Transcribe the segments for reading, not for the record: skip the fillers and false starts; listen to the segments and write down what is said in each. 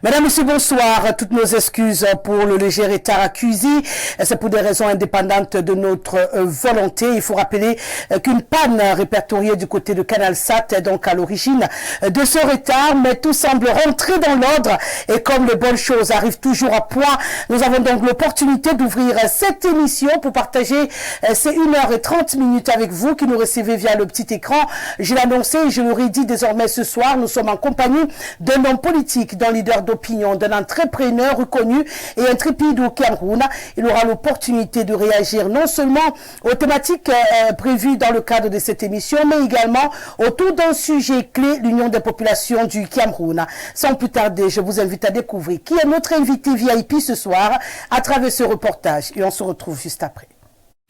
Mesdames, Messieurs, bonsoir. Toutes nos excuses pour le léger retard accusé. C'est pour des raisons indépendantes de notre volonté. Il faut rappeler qu'une panne répertoriée du côté de CanalSat est donc à l'origine de ce retard, mais tout semble rentrer dans l'ordre. Et comme les bonnes choses arrivent toujours à point, nous avons donc l'opportunité d'ouvrir cette émission pour partager ces 1h30 avec vous qui nous recevez via le petit écran. Je l'ai annoncé et je le redis désormais ce soir. Nous sommes en compagnie d'un homme politique, d'un leader d'opinion, d'un entrepreneur reconnu et intrépide au Cameroun. Il aura l'opportunité de réagir non seulement aux thématiques prévues dans le cadre de cette émission, mais également autour d'un sujet clé, l'union des populations du Cameroun. Sans plus tarder, je vous invite à découvrir qui est notre invité VIP ce soir à travers ce reportage et on se retrouve juste après.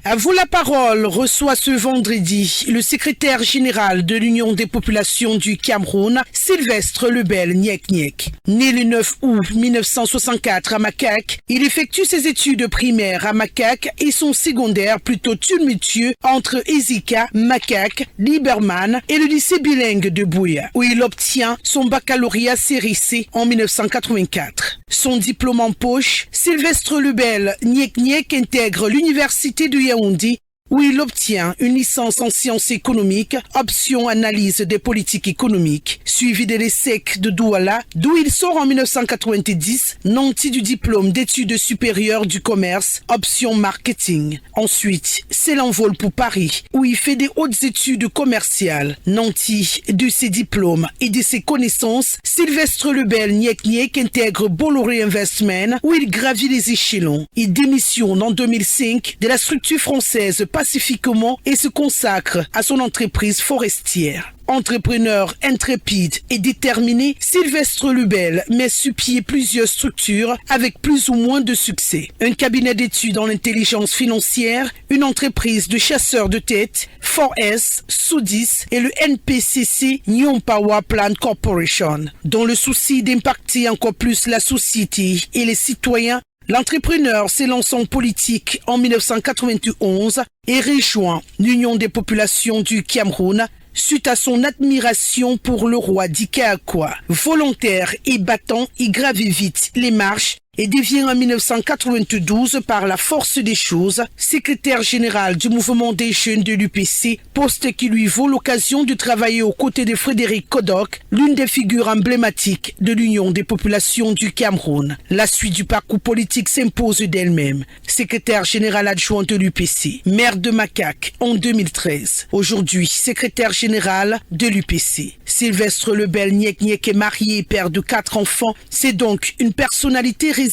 À vous la parole reçoit ce vendredi le secrétaire général de l'Union des populations du Cameroun, Sylvestre Lebel Nyek Nyek. Né le 9 août 1964 à Makak, il effectue ses études primaires à Makak et son secondaire plutôt tumultueux entre Ezika, Makak, Liberman et le lycée bilingue de Bouya, où il obtient son baccalauréat série C en 1984. Son diplôme en poche, Sylvestre Lebel Nyek Nyek intègre l'université de Yaoundé, où il obtient une licence en sciences économiques, option analyse des politiques économiques, suivi de l'ESSEC de Douala, d'où il sort en 1990, nanti du diplôme d'études supérieures du commerce, option marketing. Ensuite, c'est l'envol pour Paris, où il fait des hautes études commerciales. Nanti de ses diplômes et de ses connaissances, Sylvestre Lebel Nyek Nyek intègre Bolloré Investment, où il gravit les échelons. Il démissionne en 2005 de la structure française pacifiquement et se consacre à son entreprise forestière. Entrepreneur intrépide et déterminé, Sylvestre Lebel met sur pied plusieurs structures avec plus ou moins de succès. Un cabinet d'études en intelligence financière, une entreprise de chasseurs de tête, 4S, Soudis et le NPCC New Power Plant Corporation. Dans le souci d'impacter encore plus la société et les citoyens, l'entrepreneur s'élance en politique en 1991 et rejoint l'Union des populations du Cameroun suite à son admiration pour le roi d'Ikaakwa. Volontaire et battant, il gravit vite les marches et devient en 1992 par la force des choses secrétaire général du mouvement des jeunes de l'UPC, poste qui lui vaut l'occasion de travailler aux côtés de Frédéric Kodok, l'une des figures emblématiques de l'Union des populations du Cameroun. La suite du parcours politique s'impose d'elle-même. Secrétaire général adjoint de l'UPC, maire de Makak en 2013. Aujourd'hui, secrétaire général de l'UPC. Sylvestre Lebel Nyek Nyek est marié et père de 4 enfants. C'est donc une personnalité résiliente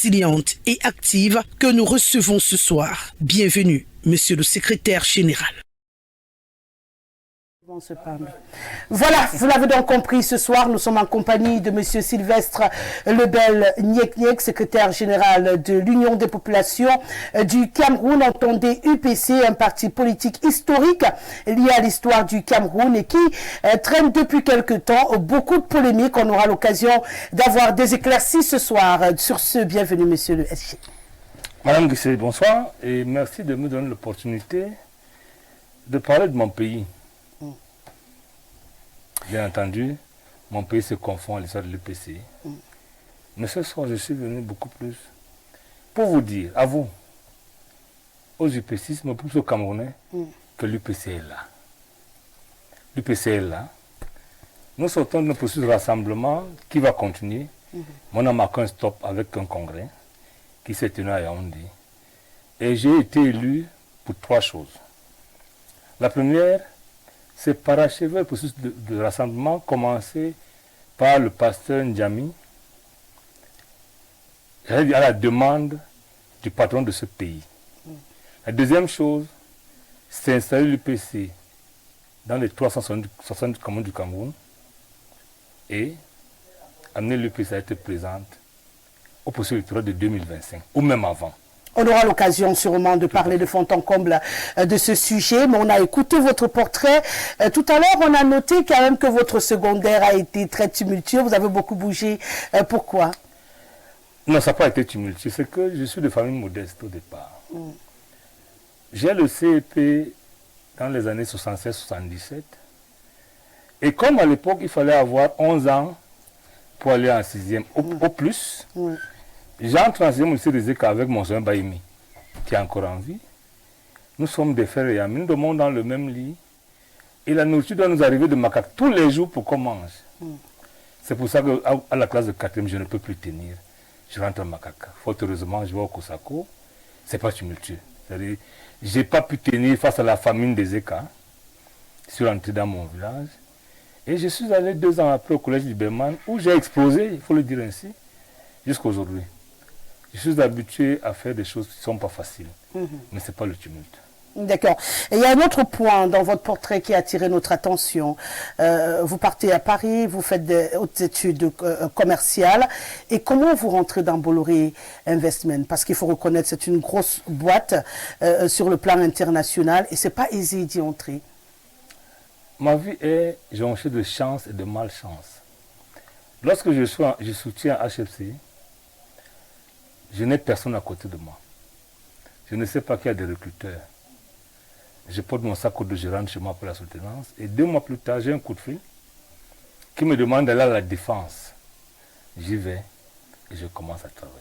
et active que nous recevons ce soir. Bienvenue, monsieur le secrétaire général. Voilà, vous l'avez donc compris, ce soir, nous sommes en compagnie de monsieur Sylvestre Lebel Nyek Nyek, secrétaire général de l'Union des populations du Cameroun, entendez UPC, un parti politique historique lié à l'histoire du Cameroun et qui traîne depuis quelque temps beaucoup de polémiques. On aura l'occasion d'avoir des éclaircies ce soir. Sur ce, bienvenue monsieur le SG. Madame Guissé, bonsoir et merci de me donner l'opportunité de parler de mon pays. Bien entendu, mon pays se confond à l'histoire de l'UPC. Mais ce soir, je suis venu beaucoup plus pour vous dire, à vous, aux UPCistes, mais plus aux Camerounais, que l'UPC est là. L'UPC est là. Nous sortons d'un processus de rassemblement qui va continuer. On a marqué un stop avec un congrès qui s'est tenu à Yaoundé. Et j'ai été élu pour 3 choses. La première, c'est parachever le processus de rassemblement commencé par le pasteur Ndjami à la demande du patron de ce pays. La deuxième chose, c'est installer l'UPC dans les 360 communes du Cameroun et amener l'UPC à être présente au processus électoral de 2025 ou même avant. On aura l'occasion sûrement de parler de fond en comble de ce sujet, mais on a écouté votre portrait. Tout à l'heure, on a noté quand même que votre secondaire a été très tumultueux. Vous avez beaucoup bougé. Pourquoi? Non, ça n'a pas été tumultueux. C'est que je suis de famille modeste au départ. J'ai le CEP dans les années 76-77. Et comme à l'époque, il fallait avoir 11 ans pour aller en 6e au plus. Oui. J'entre en 6e au lycée des Écoles avec mon soeur Baïmi, qui est encore en vie. Nous sommes des frères et amis, nous dormons dans le même lit. Et la nourriture doit nous arriver de Macaque tous les jours pour qu'on mange. C'est pour ça qu'à la classe de 4e, je ne peux plus tenir. Je rentre à Macaque. Fort heureusement, je vais au Kosako. Ce n'est pas tumultueux. C'est-à-dire, je n'ai pas pu tenir face à la famine des Écoles. Je suis rentré dans mon village. Et je suis allé 2 ans après au collège Liberman, où j'ai explosé, il faut le dire ainsi, jusqu'à aujourd'hui. Je suis habitué à faire des choses qui ne sont pas faciles. Mais ce n'est pas le tumulte. D'accord. Et il y a un autre point dans votre portrait qui a attiré notre attention. Vous partez à Paris, vous faites des hautes études commerciales. Et comment vous rentrez dans Bolloré Investment? Parce qu'il faut reconnaître, c'est une grosse boîte sur le plan international et ce n'est pas aisé d'y entrer. Ma vie est jonchée de chance et de malchance. Lorsque je soutiens HFC, je n'ai personne à côté de moi. Je ne sais pas qu'il y a des recruteurs. Je porte mon sac au dos, je rentre chez moi pour la soutenance. Et 2 mois plus tard, j'ai un coup de fil qui me demande d'aller à la défense. J'y vais et je commence à travailler.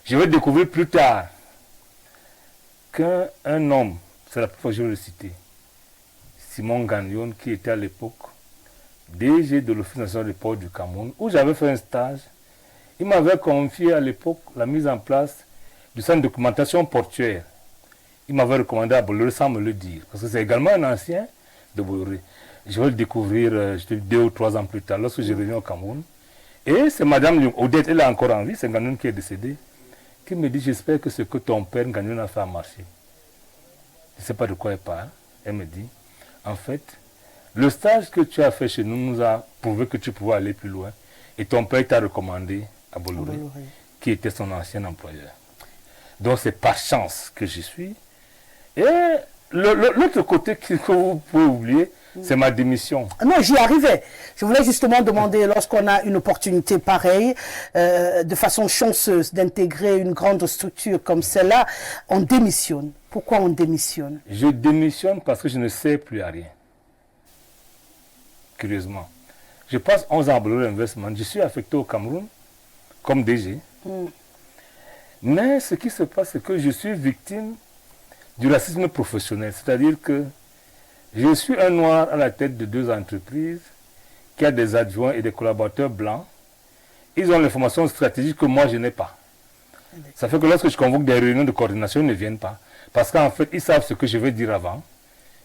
Je vais découvrir plus tard qu'un homme, c'est la première fois que je vais le citer, Simon Gagnon, qui était à l'époque DG de l'Office national des ports du Cameroun, où j'avais fait un stage. Il m'avait confié à l'époque la mise en place du centre de documentation portuaire. Il m'avait recommandé à Bolloré sans me le dire, parce que c'est également un ancien de Bolloré. Je vais le découvrir 2 ou 3 ans plus tard, lorsque je reviens au Cameroun. Et c'est Madame Odette, elle est encore en vie, c'est Gagnon qui est décédé, qui me dit, j'espère que ce que ton père Gagnon a fait a marché. Je ne sais pas de quoi elle parle. Elle me dit, en fait, le stage que tu as fait chez nous nous a prouvé que tu pouvais aller plus loin. Et ton père t'a recommandé à Bolloré, qui était son ancien employeur. Donc c'est par chance que j'y suis. Et l'autre côté que vous pouvez oublier, c'est ma démission. Non, j'y arrivais. Je voulais justement demander, lorsqu'on a une opportunité pareille, de façon chanceuse, d'intégrer une grande structure comme celle-là, on démissionne. Pourquoi on démissionne? Je démissionne parce que je ne sais plus à rien. Curieusement. Je passe 11 ans à Bolloré Investment. Je suis affecté au Cameroun comme DG. Mais ce qui se passe, c'est que je suis victime du racisme professionnel. C'est-à-dire que je suis un noir à la tête de 2 entreprises qui a des adjoints et des collaborateurs blancs. Ils ont l'information stratégique que moi, je n'ai pas. Ça fait que lorsque je convoque des réunions de coordination, ils ne viennent pas. Parce qu'en fait, ils savent ce que je vais dire avant.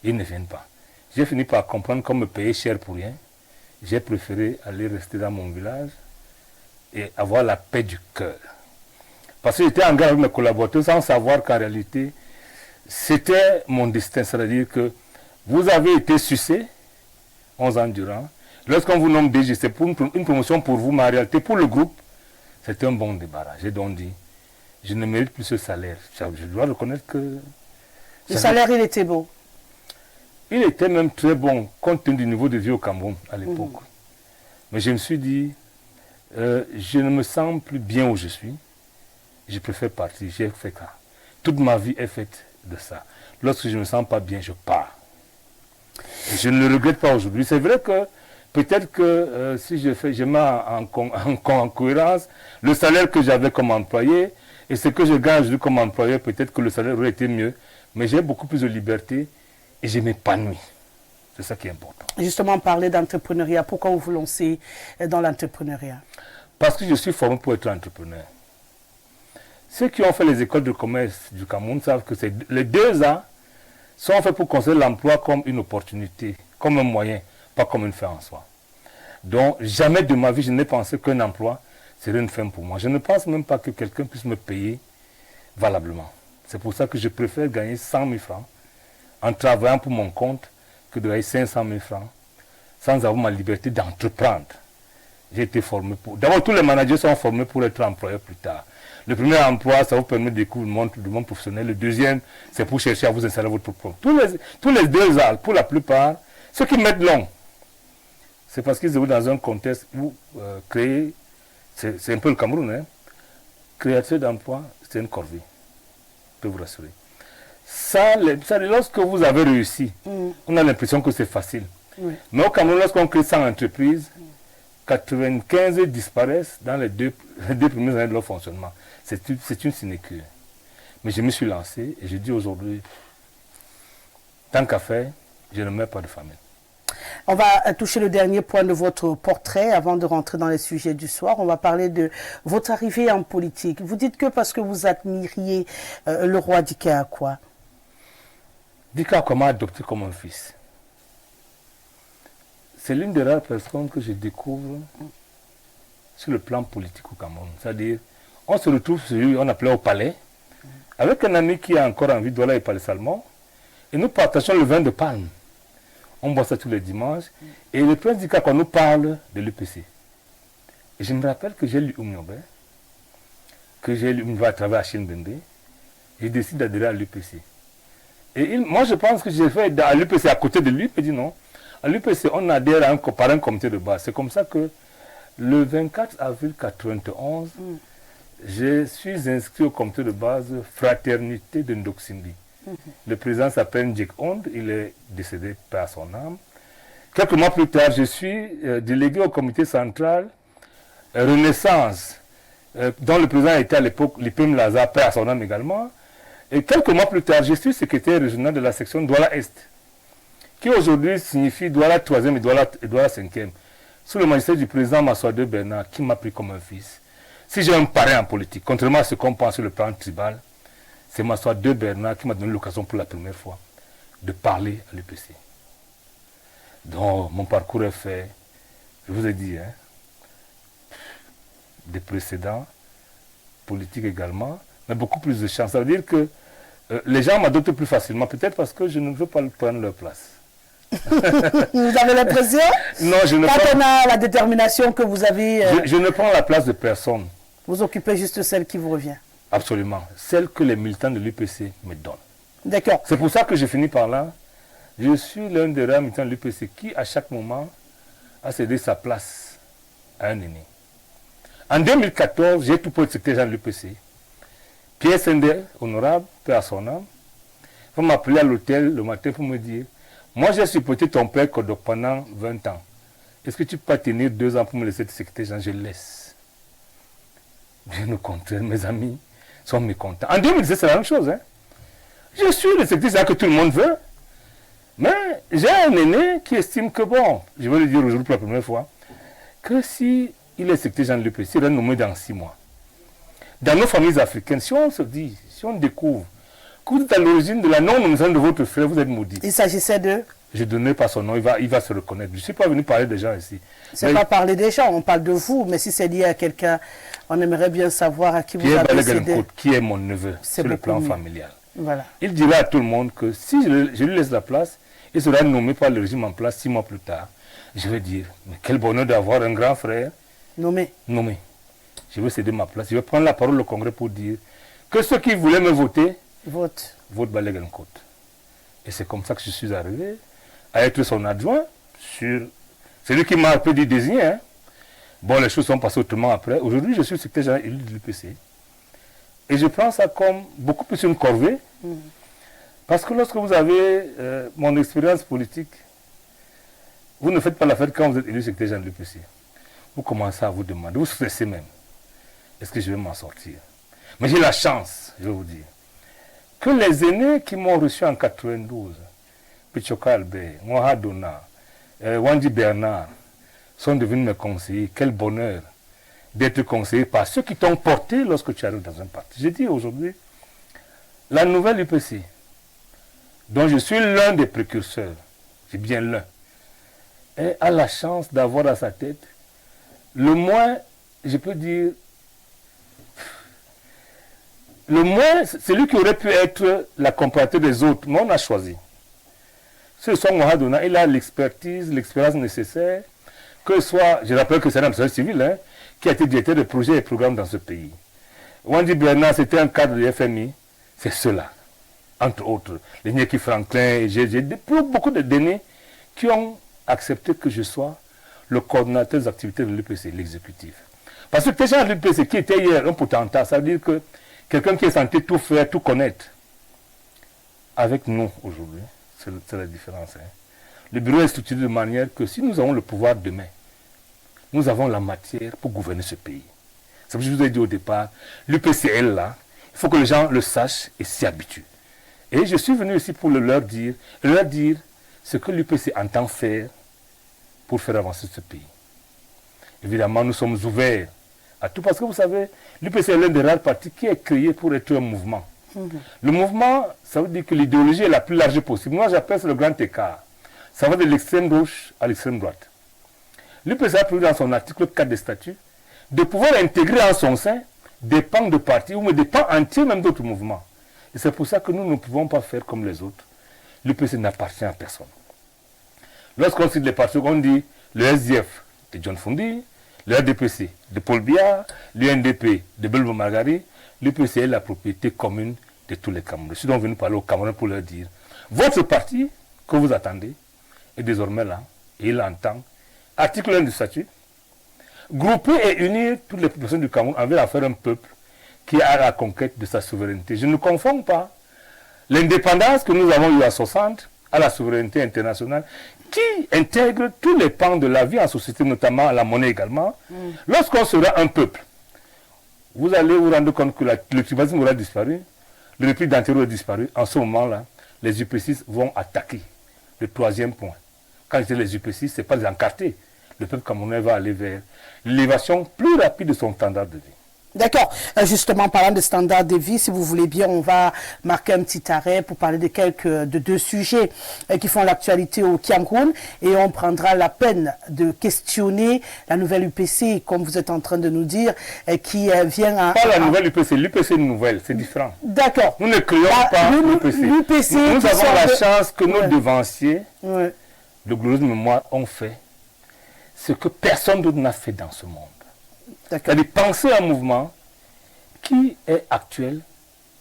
Ils ne viennent pas. J'ai fini par comprendre qu'on me payait cher pour rien. J'ai préféré aller rester dans mon village et avoir la paix du cœur. Parce que j'étais en guerre avec mes collaborateurs sans savoir qu'en réalité, c'était mon destin. C'est-à-dire que vous avez été sucé 11 ans durant. Lorsqu'on vous nomme DG, c'est pour une promotion pour vous, mais en réalité, pour le groupe, c'était un bon débarras. J'ai donc dit, je ne mérite plus ce salaire. Je dois reconnaître que... Le salaire, il était beau. Il était même très bon, compte tenu du niveau de vie au Cameroun à l'époque. Mais je me suis dit, je ne me sens plus bien où je suis. Je préfère partir. J'ai fait ça. Toute ma vie est faite de ça. Lorsque je ne me sens pas bien, je pars. Et je ne le regrette pas aujourd'hui. C'est vrai que peut-être que si je mets en cohérence le salaire que j'avais comme employé et ce que je gagne aujourd'hui comme employé, peut-être que le salaire aurait été mieux. Mais j'ai beaucoup plus de liberté et je m'épanouis. C'est ça qui est important. Justement, parler d'entrepreneuriat. Pourquoi vous vous lancez dans l'entrepreneuriat? Parce que je suis formé pour être entrepreneur. Ceux qui ont fait les écoles de commerce du Cameroun savent que les 2 ans sont faits pour considérer l'emploi comme une opportunité, comme un moyen, pas comme une fin en soi. Donc, jamais de ma vie, je n'ai pensé qu'un emploi serait une fin pour moi. Je ne pense même pas que quelqu'un puisse me payer valablement. C'est pour ça que je préfère gagner 100 000 francs en travaillant pour mon compte que de gagner 500 000 francs sans avoir ma liberté d'entreprendre. J'ai été formé pour... D'abord, tous les managers sont formés pour être employeurs plus tard. Le premier emploi, ça vous permet de découvrir le monde professionnel. Le deuxième, c'est pour chercher à vous installer votre propre. Tous les 2 ans, pour la plupart, ceux qui mettent long, c'est parce qu'ils sont dans un contexte où créer, c'est un peu le Cameroun, hein. Créateur d'emploi, c'est une corvée. Je peux vous rassurer. Ça, lorsque vous avez réussi, on a l'impression que c'est facile. Oui. Mais au Cameroun, lorsqu'on crée 100 entreprises, 95 disparaissent dans les deux premières années de leur fonctionnement. C'est une sinécure. Mais je me suis lancé et je dis aujourd'hui, tant qu'à faire, je ne meurs pas de famine. On va toucher le dernier point de votre portrait avant de rentrer dans les sujets du soir. On va parler de votre arrivée en politique. Vous dites que parce que vous admiriez le roi Dika quoi? Dika m'a adopté comme un fils. C'est l'une des rares personnes que je découvre sur le plan politique au Cameroun. C'est-à-dire, on se retrouve sur lui, on appelait au palais, avec un ami qui a encore envie de et Palais Salmon, et nous partageons le vin de Palme. On boit ça tous les dimanches, et le prince Dika nous parle de l'UPC. Et je me rappelle que j'ai lu Oumniobé, que j'ai lu Oumniobé à travers Achille Bembe, et je décide d'adhérer à l'UPC. Et moi, je pense que j'ai fait à l'UPC à côté de lui, il me dit non. À l'UPC, on adhère par un comité de base. C'est comme ça que le 24 avril 1991, je suis inscrit au comité de base Fraternité de Ndoksindi. Le président s'appelle Njek Ond, il est décédé par son âme. Quelques mois plus tard, je suis délégué au comité central Renaissance, dont le président était à l'époque Lipim Laza, par son âme également. Et quelques mois plus tard, je suis secrétaire régional de la section Douala Est, qui aujourd'hui signifie Douala 3e et Douala 5e, sous le magistère du président Massoudou Bernard, qui m'a pris comme un fils. Si j'ai un parrain en politique, contrairement à ce qu'on pense sur le plan tribal, c'est Massoudou Bernard qui m'a donné l'occasion pour la première fois de parler à l'UPC. Donc, mon parcours est fait, je vous ai dit, des précédents, politiques également, mais beaucoup plus de chance. Ça veut dire que les gens m'adoptent plus facilement, peut-être parce que je ne veux pas prendre leur place. Vous avez l'impression? Non, je ne Quand prends... on a la détermination que vous avez... Je ne prends la place de personne. Vous occupez juste celle qui vous revient. Absolument. Celle que les militants de l'UPC me donnent. D'accord. C'est pour ça que je finis par là. Je suis l'un des rares militants de l'UPC qui, à chaque moment, a cédé sa place à un aîné. En 2014, j'ai tout pour être secrétaire de l'UPC. Pierre Sender, honorable, paix à son âme, va m'appeler à l'hôtel le matin pour me dire, moi j'ai supporté ton père Kodok pendant 20 ans. Est-ce que tu peux pas tenir 2 ans pour me laisser être secrétaire? Je laisse. Bien au contraire, mes amis sont mécontents. En 2017, c'est la même chose. Je suis le secrétaire que tout le monde veut. Mais j'ai un aîné qui estime que, bon, je vais le dire aujourd'hui pour la première fois, que si il est secrétaire de l'UPC, il va nommé dans 6 mois. Dans nos familles africaines, si on se dit, si on découvre que vous êtes à l'origine de la non-nomination de votre frère, vous êtes maudit. Il s'agissait de... Je ne donnerai pas son nom, il va se reconnaître. Je ne suis pas venu parler des gens ici. C'est pas parler des gens, on parle de vous, mais si c'est lié à quelqu'un, on aimerait bien savoir à qui vous avez cédé. Qui est mon neveu sur le plan familial. Voilà. Il dira à tout le monde que si je lui laisse la place, il sera nommé par le régime en place 6 mois plus tard. Je vais dire, mais quel bonheur d'avoir un grand frère nommé. Je vais céder ma place. Je vais prendre la parole au Congrès pour dire que ceux qui voulaient me voter, votent Balegankot. Et c'est comme ça que je suis arrivé à être son adjoint. C'est lui qui m'a un peu dit désigné. Bon, les choses sont passées autrement après. Aujourd'hui, je suis secrétaire général élu de l'UPC. Et je prends ça comme beaucoup plus une corvée. Parce que lorsque vous avez mon expérience politique, vous ne faites pas la fête quand vous êtes élu secrétaire général de l'UPC. Vous commencez à vous demander, vous stressez même. Est-ce que je vais m'en sortir? Mais j'ai la chance, je vais vous dire, que les aînés qui m'ont reçu en 92, Pichoka Albert, Moha Dona, Wandi Bernard, sont devenus mes conseillers. Quel bonheur d'être conseillé par ceux qui t'ont porté lorsque tu arrives dans un parti. Je dis aujourd'hui, la nouvelle UPC, dont je suis l'un des précurseurs, c'est bien l'un, a la chance d'avoir à sa tête le moins, je peux dire, le moins, celui qui aurait pu être la comparateur des autres, mais on a choisi. Ce soit Mohadona, il a l'expertise, l'expérience nécessaire, que soit, je rappelle que c'est un ambassadeur civil, qui a été directeur de projets et programmes dans ce pays. Wandi Bernard, c'était un cadre du FMI, c'est cela, entre autres. Les Nieki Franklin, j'ai beaucoup de données qui ont accepté que je sois le coordinateur des activités de l'UPC, l'exécutif. Parce que déjà l'UPC qui était hier un potentat, ça veut dire que quelqu'un qui est censé tout faire, tout connaître, avec nous aujourd'hui, c'est la différence. Le bureau est structuré de manière que si nous avons le pouvoir demain, nous avons la matière pour gouverner ce pays. C'est ce que je vous ai dit au départ, l'UPCL là, il faut que les gens le sachent et s'y habituent. Et je suis venu ici pour leur dire ce que l'UPC entend faire pour faire avancer ce pays. Évidemment, nous sommes ouverts à tout, parce que vous savez, l'UPC est l'un des rares partis qui est créé pour être un mouvement. Le mouvement, ça veut dire que l'idéologie est la plus large possible. Moi, j'appelle ça le grand écart. Ça va de l'extrême gauche à l'extrême droite. L'UPC a prévu dans son article 4 des statuts de pouvoir intégrer en son sein des pans de partis ou des pans entiers même d'autres mouvements. Et c'est pour ça que nous ne pouvons pas faire comme les autres. L'UPC n'appartient à personne. Lorsqu'on cite les partis, on dit le SDF de John Fundi, le RDPC de Paul Biya, l'UNDP de Belbo Margari, l'UPC est la propriété commune de tous les Camerounais. Je suis donc venu parler aux Camerounais pour leur dire, votre parti que vous attendez est désormais là, et il entend, article 1 du statut, grouper et unir toutes les populations du Cameroun envers faire un peuple qui est à la conquête de sa souveraineté. Je ne confonds pas l'indépendance que nous avons eue à 60 à la souveraineté internationale qui intègre tous les pans de la vie en société, notamment la monnaie également. Lorsqu'on sera un peuple, vous allez vous rendre compte que le tribalisme aura disparu, le république d'Antero a disparu. En ce moment-là, les UPC vont attaquer le troisième point. Quand je dis les UPC, ce n'est pas des encartés. Le peuple camerounais va aller vers l'élévation plus rapide de son standard de vie. D'accord. Justement, parlant de standard de vie, si vous voulez bien, on va marquer un petit arrêt pour parler de deux sujets qui font l'actualité au Cameroun, et on prendra la peine de questionner la nouvelle UPC, comme vous êtes en train de nous dire, qui vient à... Pas la nouvelle UPC, l'UPC nouvelle, c'est différent. D'accord. Nous ne créons pas l'UPC. Nous avons la chance que nos devanciers, de glorieuse mémoire, ont fait ce que personne d'autre n'a fait dans ce monde. C'est-à-dire penser un mouvement qui est actuel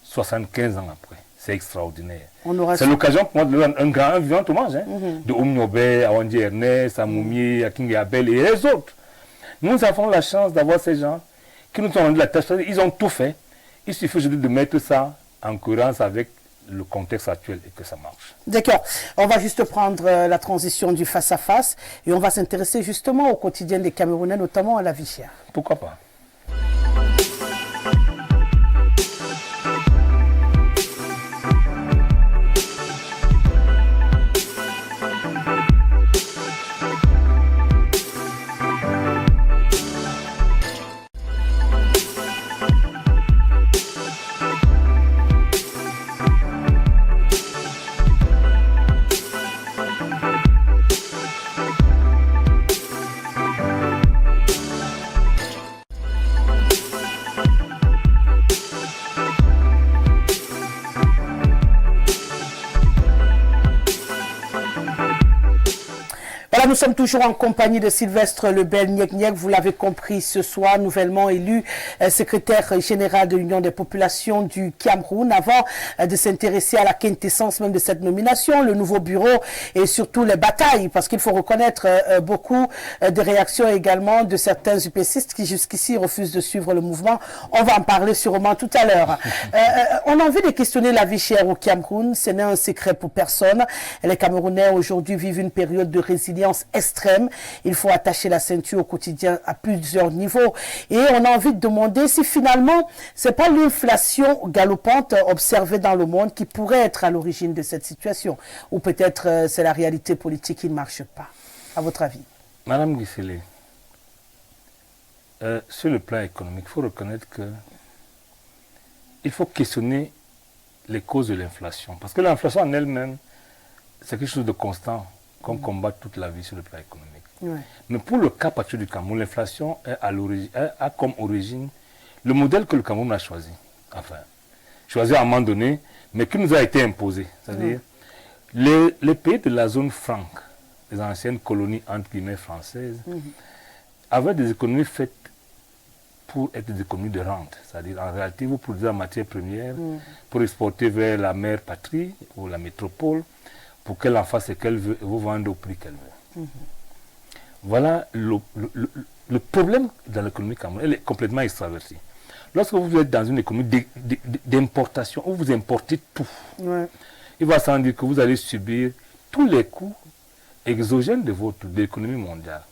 75 ans après. C'est extraordinaire. C'est l'occasion pour moi de leur un grand vivant hommage de Oumniobe, à Wandi Ernest, à Moumi, à King Abel et les autres. Nous avons la chance d'avoir ces gens qui nous ont rendu la tâche. Ils ont tout fait. Il suffit aujourd'hui de mettre ça en cohérence avec le contexte actuel et que ça marche. D'accord. On va juste prendre la transition du face-à-face et on va s'intéresser justement au quotidien des Camerounais, notamment à la vie chère. Pourquoi pas? Nous sommes toujours en compagnie de Sylvestre Lebel Niek-Niek, vous l'avez compris ce soir, nouvellement élu secrétaire général de l'Union des populations du Cameroun. Avant de s'intéresser à la quintessence même de cette nomination, le nouveau bureau et surtout les batailles, parce qu'il faut reconnaître beaucoup de réactions également de certains UPCistes qui jusqu'ici refusent de suivre le mouvement. On va en parler sûrement tout à l'heure. On a envie de questionner la vie chère au Cameroun, ce n'est un secret pour personne. Les Camerounais aujourd'hui vivent une période de résilience extrême. Il faut attacher la ceinture au quotidien à plusieurs niveaux. Et on a envie de demander si finalement, c'est pas l'inflation galopante observée dans le monde qui pourrait être à l'origine de cette situation. Ou peut-être c'est la réalité politique qui ne marche pas. À votre avis? Madame Guissélé, sur le plan économique, il faut reconnaître que il faut questionner les causes de l'inflation. Parce que l'inflation en elle-même, c'est quelque chose de constant qu'on combat toute la vie sur le plan économique. Ouais. Mais pour le cas particulier du Cameroun, l'inflation a comme origine le modèle que le Cameroun a choisi. Enfin, choisi à un moment donné, mais qui nous a été imposé. C'est-à-dire, les pays de la zone franque, les anciennes colonies entre guillemets françaises, avaient des économies faites pour être des économies de rente. C'est-à-dire, en réalité, vous produisez la matière première pour exporter vers la mère patrie ou la métropole, pour qu'elle en fasse ce qu'elle veut et vous vendre au prix qu'elle veut. Voilà le problème dans l'économie camerounaise, elle est complètement extravertie. Lorsque vous êtes dans une économie d'importation, où vous importez tout, il va sans dire que vous allez subir tous les coûts exogènes de l'économie mondiale.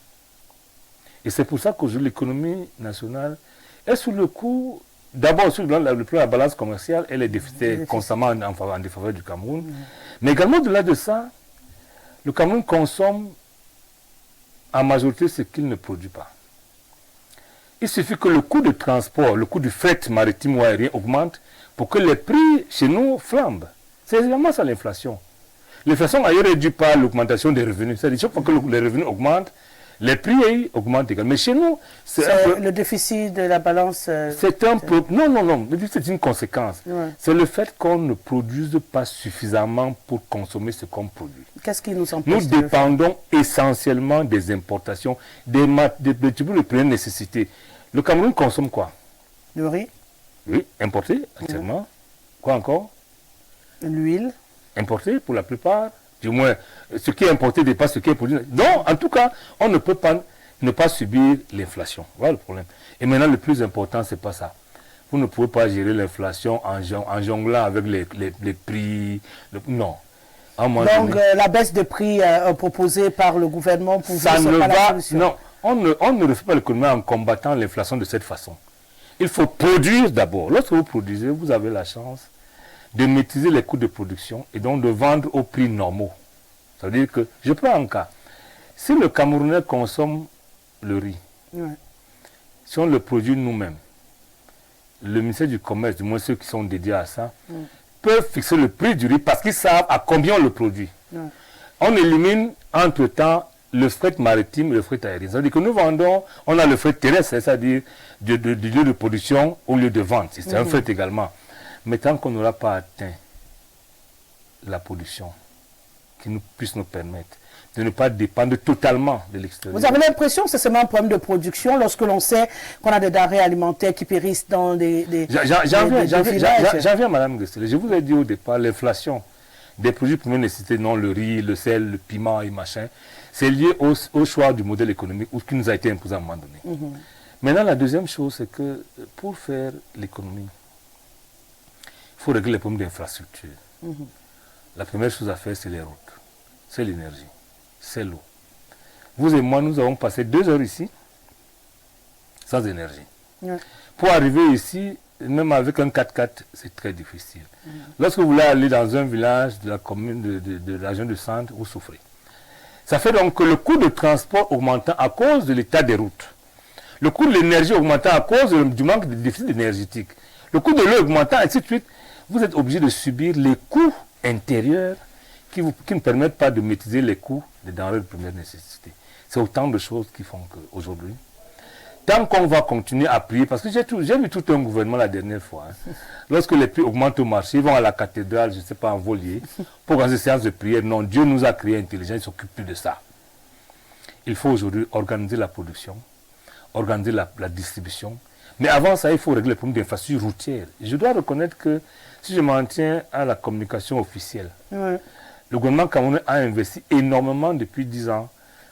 Et c'est pour ça qu'aujourd'hui, l'économie nationale est sous le coup, d'abord sur le plan de la balance commerciale, elle est déficitaire constamment en défaveur du Cameroun. Mais également, au-delà de ça, le Cameroun consomme en majorité ce qu'il ne produit pas. Il suffit que le coût de transport, le coût du fret maritime ou aérien augmente pour que les prix chez nous flambent. C'est vraiment ça l'inflation. L'inflation ailleurs est due par l'augmentation des revenus. C'est-à-dire chaque fois que les revenus augmentent, les prix augmentent également. Mais chez nous, c'est le déficit de la balance. C'est un peu. Non, le déficit, c'est une conséquence. Ouais. C'est le fait qu'on ne produise pas suffisamment pour consommer ce qu'on produit. Qu'est-ce qui nous empêche? Nous dépendons essentiellement des importations, des types de première nécessité. Le Cameroun consomme quoi? Le riz. Oui, importé actuellement. Ouais. Quoi encore? L'huile. Importé pour la plupart. Du moins, ce qui est importé dépasse ce qui est produit. Donc, en tout cas, on ne peut pas ne pas subir l'inflation. Voilà le problème. Et maintenant, le plus important, c'est pas ça. Vous ne pouvez pas gérer l'inflation en jonglant avec les prix. Non. Donc, la baisse de prix proposée par le gouvernement pour ça ne va. Non, on ne refait pas l'économie en combattant l'inflation de cette façon. Il faut produire d'abord. Lorsque vous produisez, vous avez la chance de maîtriser les coûts de production et donc de vendre aux prix normaux. Ça veut dire que, je prends un cas, si le Camerounais consomme le riz, si on le produit nous-mêmes, le ministère du Commerce, du moins ceux qui sont dédiés à ça, peuvent fixer le prix du riz parce qu'ils savent à combien on le produit. On élimine entre-temps le fret maritime et le fret aérien. Ça veut dire que nous vendons, on a le fret terrestre, c'est-à-dire du lieu de production au lieu de vente. C'est un fret également. Mais tant qu'on n'aura pas atteint la production qui puisse nous permettre de ne pas dépendre totalement de l'extérieur. Vous avez l'impression que c'est seulement un problème de production lorsque l'on sait qu'on a des denrées alimentaires qui périssent dans des J'en viens, Madame Gessler. Je vous ai dit au départ, l'inflation des produits de première nécessité, non le riz, le sel, le piment et machin, c'est lié au choix du modèle économique qui nous a été imposé à un moment donné. Maintenant, la deuxième chose, c'est que pour faire l'économie, il faut régler les problèmes d'infrastructure. La première chose à faire, c'est les routes, c'est l'énergie, c'est l'eau. Vous et moi, nous avons passé 2 heures ici sans énergie. Pour arriver ici, même avec un 4x4, c'est très difficile. Lorsque vous voulez aller dans un village de la commune de la région du centre, vous souffrez. Ça fait donc que le coût de transport augmentant à cause de l'état des routes, le coût de l'énergie augmentant à cause du manque de déficit énergétique, le coût de l'eau augmentant, ainsi de suite, vous êtes obligé de subir les coûts intérieurs qui ne permettent pas de maîtriser les coûts des denrées de première nécessité. C'est autant de choses qui font qu'aujourd'hui, tant qu'on va continuer à prier, parce que j'ai vu tout un gouvernement la dernière fois, lorsque les prix augmentent au marché, ils vont à la cathédrale, je ne sais pas, en volier, pour organiser des séances de prière. Non, Dieu nous a créé intelligents, il ne s'occupe plus de ça. Il faut aujourd'hui organiser la production, organiser la distribution, mais avant ça, il faut régler les problèmes d'infrastructure routière. Et je dois reconnaître que si je m'en tiens à la communication officielle, le gouvernement camerounais a investi énormément depuis 10 ans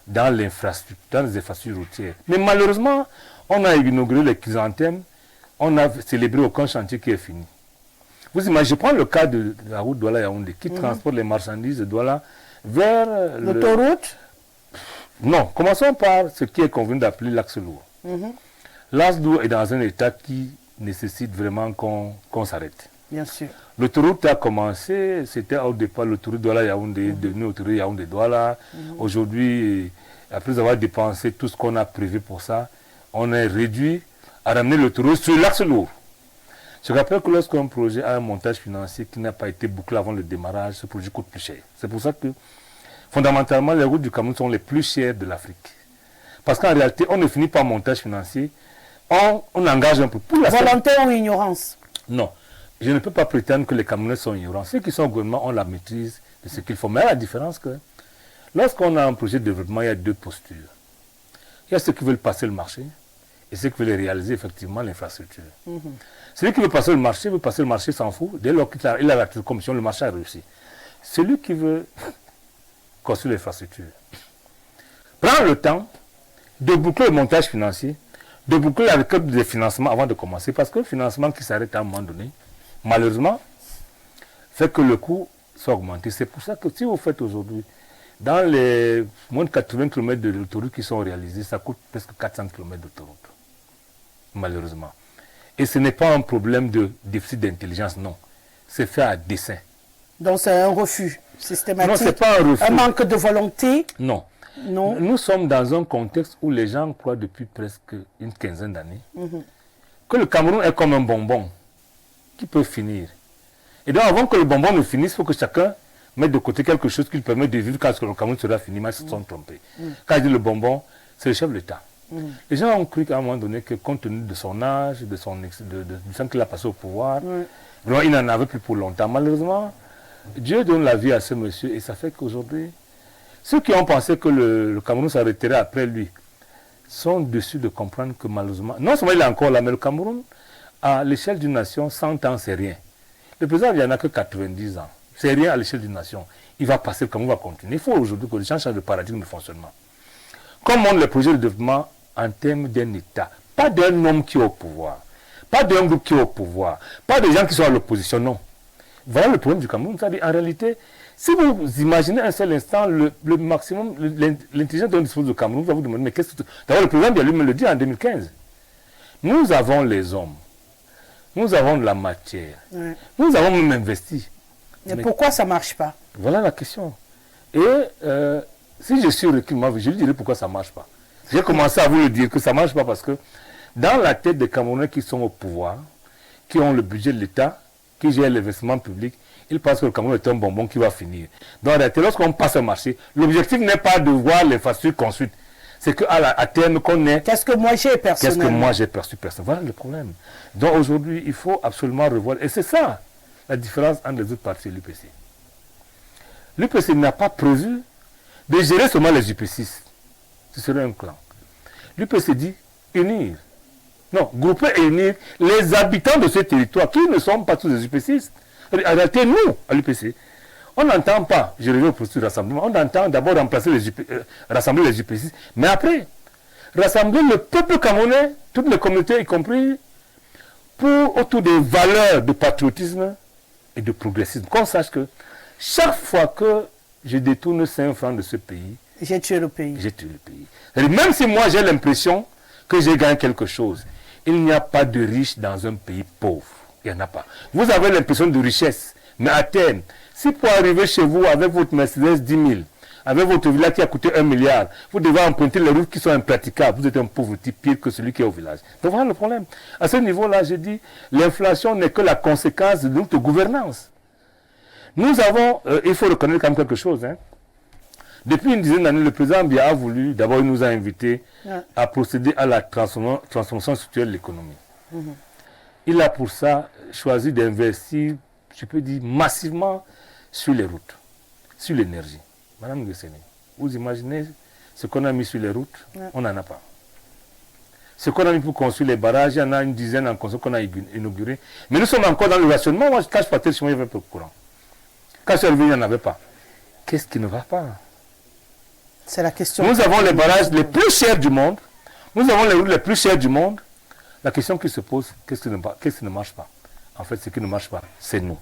dans l'infrastructure, dans les infrastructures routières. Mais malheureusement, on a inauguré les chrysanthèmes, on n'a célébré aucun chantier qui est fini. Vous imaginez, je prends le cas de la route Douala-Yaoundé qui transporte les marchandises de Douala vers l'autoroute. Non, commençons par ce qui est convenu d'appeler l'axe lourd. L'axe lourd est dans un état qui nécessite vraiment qu'on s'arrête. Bien sûr. L'autoroute a commencé, c'était au départ l'autoroute Douala-Yaoundé, devenu autoroute Yaoundé-Douala. Aujourd'hui, après avoir dépensé tout ce qu'on a prévu pour ça, on est réduit à ramener l'autoroute sur l'axe lourd. Je rappelle que lorsqu'un projet a un montage financier qui n'a pas été bouclé avant le démarrage, ce projet coûte plus cher. C'est pour ça que, fondamentalement, les routes du Cameroun sont les plus chères de l'Afrique. Parce qu'en réalité, on ne finit pas un montage financier, on engage un peu. Volonté ou ignorance? Non. Je ne peux pas prétendre que les Camerounais sont ignorants. Ceux qui sont au gouvernement ont la maîtrise de ce qu'il faut. Mais la différence que, lorsqu'on a un projet de développement, il y a 2 postures. Il y a ceux qui veulent passer le marché et ceux qui veulent réaliser effectivement l'infrastructure. Celui qui veut passer le marché s'en fout. Dès lors qu'il a la commission, le marché a réussi. Celui qui veut construire l'infrastructure prend le temps de boucler le montage financier, de boucler la récolte des financements avant de commencer. Parce que le financement qui s'arrête à un moment donné, malheureusement, fait que le coût soit augmenté. C'est pour ça que si vous faites aujourd'hui Dans les moins de 80 km de l'autoroute qui sont réalisés, ça coûte presque 400 km d'autoroute, malheureusement. Et ce n'est pas un problème de déficit d'intelligence, non. C'est fait à dessein. Donc c'est un refus systématique. Non, ce n'est pas un refus. Un manque de volonté. Non. Non. Nous sommes dans un contexte où les gens croient depuis presque une quinzaine d'années que le Cameroun est comme un bonbon qui peut finir. Et donc avant que le bonbon ne finisse, il faut que chacun mette de côté quelque chose qui lui permet de vivre quand le Cameroun sera fini, mais ils se sont trompés. Quand je dis le bonbon, c'est le chef de l'État. Les gens ont cru qu'à un moment donné, que compte tenu de son âge, du temps qu'il a passé au pouvoir, vraiment, il n'en avait plus pour longtemps. Malheureusement, Dieu donne la vie à ce monsieur et ça fait qu'aujourd'hui, ceux qui ont pensé que le Cameroun s'arrêterait après lui sont déçus de comprendre que malheureusement, non seulement il est encore là, mais le Cameroun, à l'échelle d'une nation, 100 ans, c'est rien. Le président, il n'y en a que 90 ans. C'est rien à l'échelle d'une nation. Il va passer, le Cameroun va continuer. Il faut aujourd'hui que les gens changent de paradigme de fonctionnement. Comme montre le projet de développement en termes d'un État, pas d'un homme qui est au pouvoir, pas d'un groupe qui est au pouvoir, pas des gens qui sont à l'opposition, non. Voilà le problème du Cameroun. C'est-à-dire, en réalité, si vous imaginez un seul instant le maximum, l'intelligence dont dispose le Cameroun, vous allez vous demander, mais qu'est-ce que... D'abord, le président lui me le dit en 2015. Nous avons les hommes, nous avons de la matière, nous avons même investi. Mais pourquoi ça ne marche pas? Voilà la question. Et si je suis recul, moi, je lui dirai pourquoi ça ne marche pas. J'ai commencé à vous le dire que ça ne marche pas parce que dans la tête des Camerounais qui sont au pouvoir, qui ont le budget de l'État, qui gèrent l'investissement public, ils pensent que le Cameroun est un bonbon qui va finir. Donc en réalité, lorsqu'on passe au marché, l'objectif n'est pas de voir l'infrastructure construite. C'est qu'à terme qu'on ait... Qu'est-ce que moi j'ai personnellement? Qu'est-ce que moi j'ai perçu personnellement? Voilà le problème. Donc aujourd'hui, il faut absolument revoir. Et c'est ça la différence entre les autres partis et l'UPC. L'UPC n'a pas prévu de gérer seulement les UP6. Ce serait un clan. L'UPC dit unir. Non, grouper et unir les habitants de ce territoire qui ne sont pas tous des UP6. En réalité, nous, à l'UPC, on n'entend pas, je reviens au processus de rassemblement, on entend d'abord rassembler les UP6, mais après, rassembler le peuple camerounais, toutes les communautés y compris, autour des valeurs de patriotisme et de progressisme. Qu'on sache que chaque fois que je détourne 5 francs de ce pays, j'ai tué le pays. J'ai tué le pays. Même si moi j'ai l'impression que j'ai gagné quelque chose, il n'y a pas de riche dans un pays pauvre. Il n'y en a pas. Vous avez l'impression de richesse, mais à terme, si pour arriver chez vous avec votre Mercedes 10 000, avec votre villa qui a coûté 1 milliard, vous devez emprunter les routes qui sont impraticables, vous êtes un pauvre type pire que celui qui est au village. Donc voilà le problème. À ce niveau-là, je dis, l'inflation n'est que la conséquence de notre gouvernance. Nous avons, il faut reconnaître quand même quelque chose, hein. Depuis une dizaine d'années, le président Biya a voulu, d'abord il nous a invités à procéder à la transformation structurelle de l'économie. Il a pour ça choisi d'investir, je peux dire, massivement sur les routes, sur l'énergie. Madame Guesseni, vous imaginez ce qu'on a mis sur les routes? On n'en a pas. Ce qu'on a mis pour construire les barrages, il y en a une dizaine en construction qu'on a inauguré. Mais nous sommes encore dans le rationnement. Moi, quand je partais chez moi, il y avait peu de courant. Quand je suis arrivé, il n'y en avait pas. Qu'est-ce qui ne va pas? C'est la question. Nous avons les barrages les plus chers du monde. Nous avons les routes les plus chères du monde. La question qui se pose, qu'est-ce qui ne marche pas? En fait, ce qui ne marche pas, c'est nous.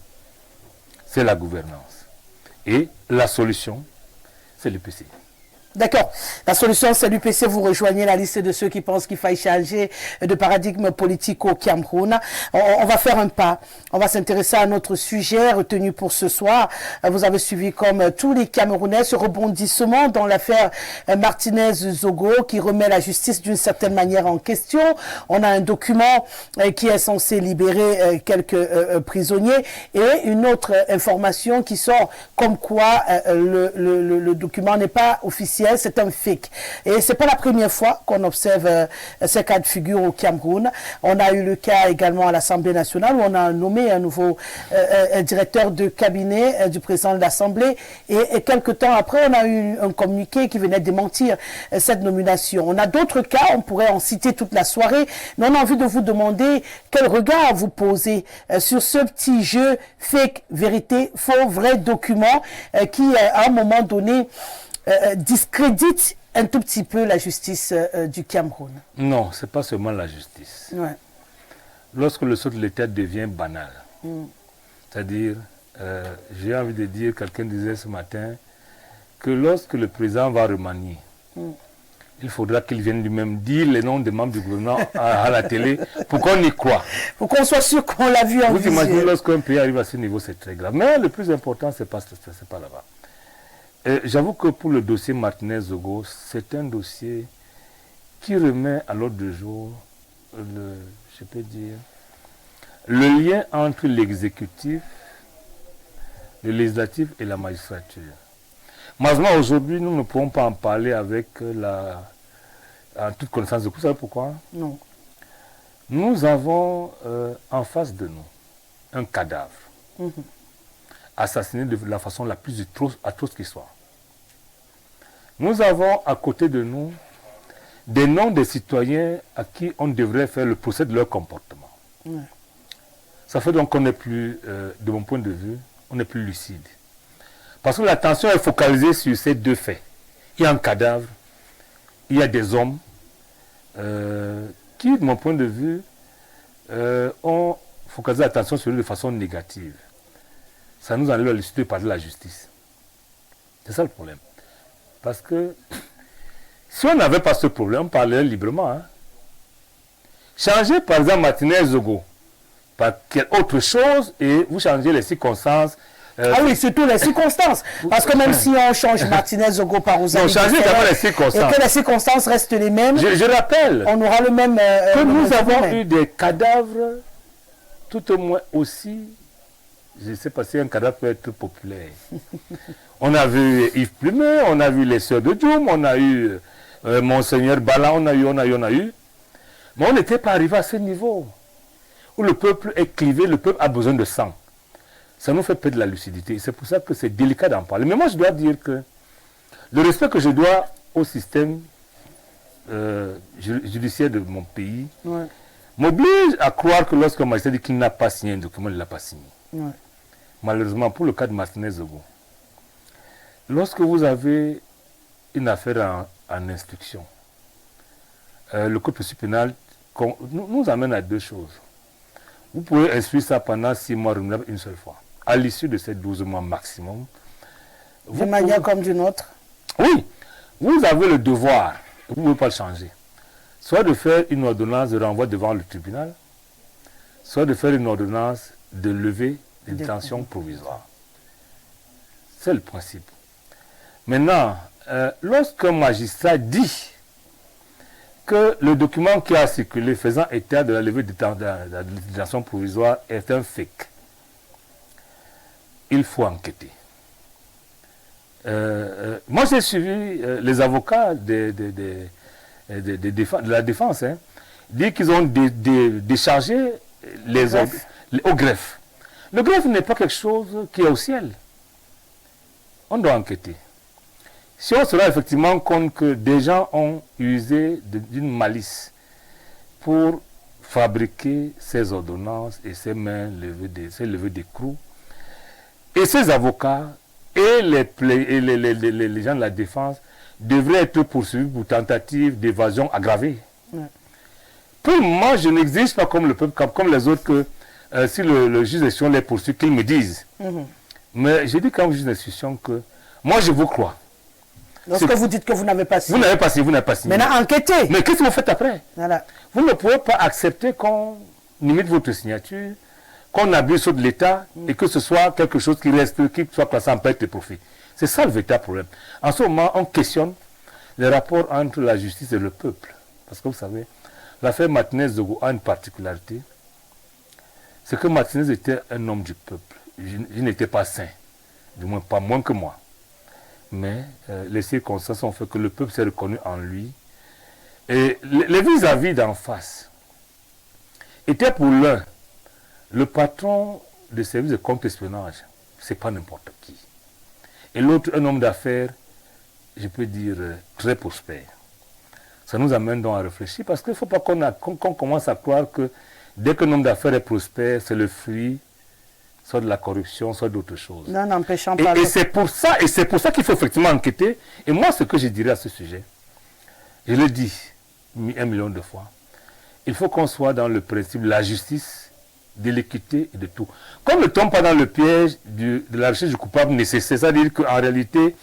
C'est la gouvernance. Et la solution, c'est l'UPC. D'accord. La solution, c'est l'UPC. Vous rejoignez la liste de ceux qui pensent qu'il faille changer de paradigme politique au Cameroun. On va faire un pas. On va s'intéresser à notre sujet retenu pour ce soir. Vous avez suivi comme tous les Camerounais ce rebondissement dans l'affaire Martinez-Zogo qui remet la justice d'une certaine manière en question. On a un document qui est censé libérer quelques prisonniers et une autre information qui sort comme quoi le document n'est pas officiel. C'est un fake. Et c'est pas la première fois qu'on observe ces cas de figure au Cameroun. On a eu le cas également à l'Assemblée nationale où on a nommé un nouveau directeur de cabinet du président de l'Assemblée. Et quelques temps après, on a eu un communiqué qui venait démentir cette nomination. On a d'autres cas, on pourrait en citer toute la soirée, mais on a envie de vous demander quel regard vous posez sur ce petit jeu fake, vérité, faux, vrai document qui, à un moment donné, discrédite un tout petit peu la justice du Cameroun. Non, ce n'est pas seulement la justice. Ouais. Lorsque le saut de l'État devient banal, c'est-à-dire, j'ai envie de dire, quelqu'un disait ce matin que lorsque le président va remanier, il faudra qu'il vienne lui-même dire les noms des membres du gouvernement à la télé pour qu'on y croie. Pour qu'on soit sûr qu'on l'a vu en Vous visuel. imaginez, lorsqu'un pays arrive à ce niveau, c'est très grave. Mais le plus important, c'est pas là-bas. J'avoue que pour le dossier Martinez-Zogo, c'est un dossier qui remet à l'ordre du jour, je peux dire, le lien entre l'exécutif, le législatif et la magistrature. Malheureusement, aujourd'hui, nous ne pouvons pas en parler avec en toute connaissance de cause. Vous savez pourquoi? Non. Nous avons en face de nous un cadavre assassiné de la façon la plus atroce qui soit. Nous avons à côté de nous des noms des citoyens à qui on devrait faire le procès de leur comportement. Ouais. Ça fait donc qu'on n'est plus, de mon point de vue, on n'est plus lucide. Parce que l'attention est focalisée sur ces deux faits. Il y a un cadavre, il y a des hommes qui, de mon point de vue, ont focalisé l'attention sur eux de façon négative. Ça nous enlève la lucidité de parler de la justice. C'est ça le problème. Parce que si on n'avait pas ce problème, on parlerait librement. Hein. Changez par exemple Martinez-Zogo par autre chose et vous changez les circonstances. Ah oui, surtout les circonstances. Parce que même si on change Martinez-Zogo par Ousmane, changez d'abord les circonstances. Et que les circonstances restent les mêmes, je rappelle on aura le même... que nous avons eu des cadavres tout au moins aussi, je ne sais pas si un cadavre peut être populaire. On a vu Yves Plumet, on a vu les sœurs de Dioum, on a eu Monseigneur Bala, on a eu. Mais on n'était pas arrivé à ce niveau où le peuple est clivé, le peuple a besoin de sang. Ça nous fait perdre la lucidité. C'est pour ça que c'est délicat d'en parler. Mais moi, je dois dire que le respect que je dois au système judiciaire de mon pays m'oblige à croire que lorsqu'un magistrat dit qu'il n'a pas signé un document, il ne l'a pas signé. Ouais. Malheureusement, pour le cas de Martinez-Zogo, lorsque vous avez une affaire en instruction, le code procédure pénal nous amène à deux choses. Vous pouvez instruire ça pendant 6 mois renouvelable une seule fois. À l'issue de ces 12 mois maximum. D'une manière comme d'une autre. Oui, vous avez le devoir, vous ne pouvez pas le changer, soit de faire une ordonnance de renvoi devant le tribunal, soit de faire une ordonnance de levée de détention provisoire. C'est le principe. Maintenant, lorsqu'un magistrat dit que le document qui a circulé faisant état de la levée de la détention provisoire est un fake, il faut enquêter. Moi, j'ai suivi les avocats de la défense, hein, dire qu'ils ont déchargé au greffe. Le greffe n'est pas quelque chose qui est au ciel. On doit enquêter. Si on se rend effectivement compte que des gens ont usé d'une malice pour fabriquer ces ordonnances et ces mains levées d'écrou, et ces avocats et les gens de la défense devraient être poursuivis pour tentative d'évasion aggravée. Ouais. Pour moi, je n'exige pas comme le peuple, comme les autres, que si le juge d'instruction les poursuit, qu'ils me disent. Mais j'ai dit quand même juge d'instruction que moi je vous crois. Lorsque vous dites que vous n'avez pas signé. Vous n'avez pas signé, vous n'avez pas signé. Maintenant, enquêtez. Mais qu'est-ce que vous faites après? Voilà. Vous ne pouvez pas accepter qu'on limite votre signature, qu'on abuse sur de l'État et que ce soit quelque chose qui soit placé en perte de profit. C'est ça le véritable problème. En ce moment, on questionne les rapports entre la justice et le peuple. Parce que vous savez, l'affaire Martinez-Zogo a une particularité. C'est que Martinez était un homme du peuple. Il n'était pas saint. Du moins, pas moins que moi. Mais les circonstances ont fait que le peuple s'est reconnu en lui. Et les vis-à-vis d'en face étaient pour l'un le patron des services de contre-espionnage. Ce n'est pas n'importe qui. Et l'autre, un homme d'affaires, je peux dire, très prospère. Ça nous amène donc à réfléchir parce qu'il ne faut pas qu'on commence à croire que dès qu'un homme d'affaires est prospère, c'est le fruit soit de la corruption, soit d'autres choses. Non, n'empêchant pas. Et c'est pour ça qu'il faut effectivement enquêter. Et moi, ce que je dirais à ce sujet, je le dis 1 million de fois, il faut qu'on soit dans le principe de la justice, de l'équité et de tout. Qu'on ne tombe pas dans le piège de la recherche du coupable nécessaire. C'est-à-dire qu'en réalité,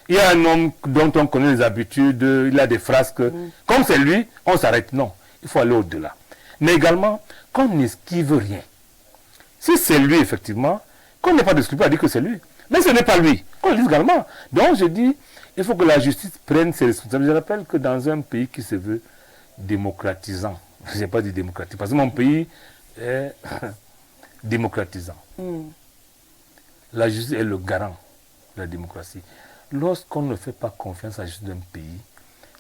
Il y a un homme dont on connaît les habitudes, il a des phrases que, comme c'est lui, on s'arrête. Non, il faut aller au-delà. Mais également, qu'on n'esquive rien. Si c'est lui, effectivement, qu'on n'ait pas de scrupule à dire que c'est lui. Mais ce n'est pas lui. On le dit également. Donc je dis, il faut que la justice prenne ses responsabilités. Je rappelle que dans un pays qui se veut démocratisant, je n'ai pas dit démocratique, parce que mon pays est démocratisant. La justice est le garant de la démocratie. Lorsqu'on ne fait pas confiance à la justice d'un pays,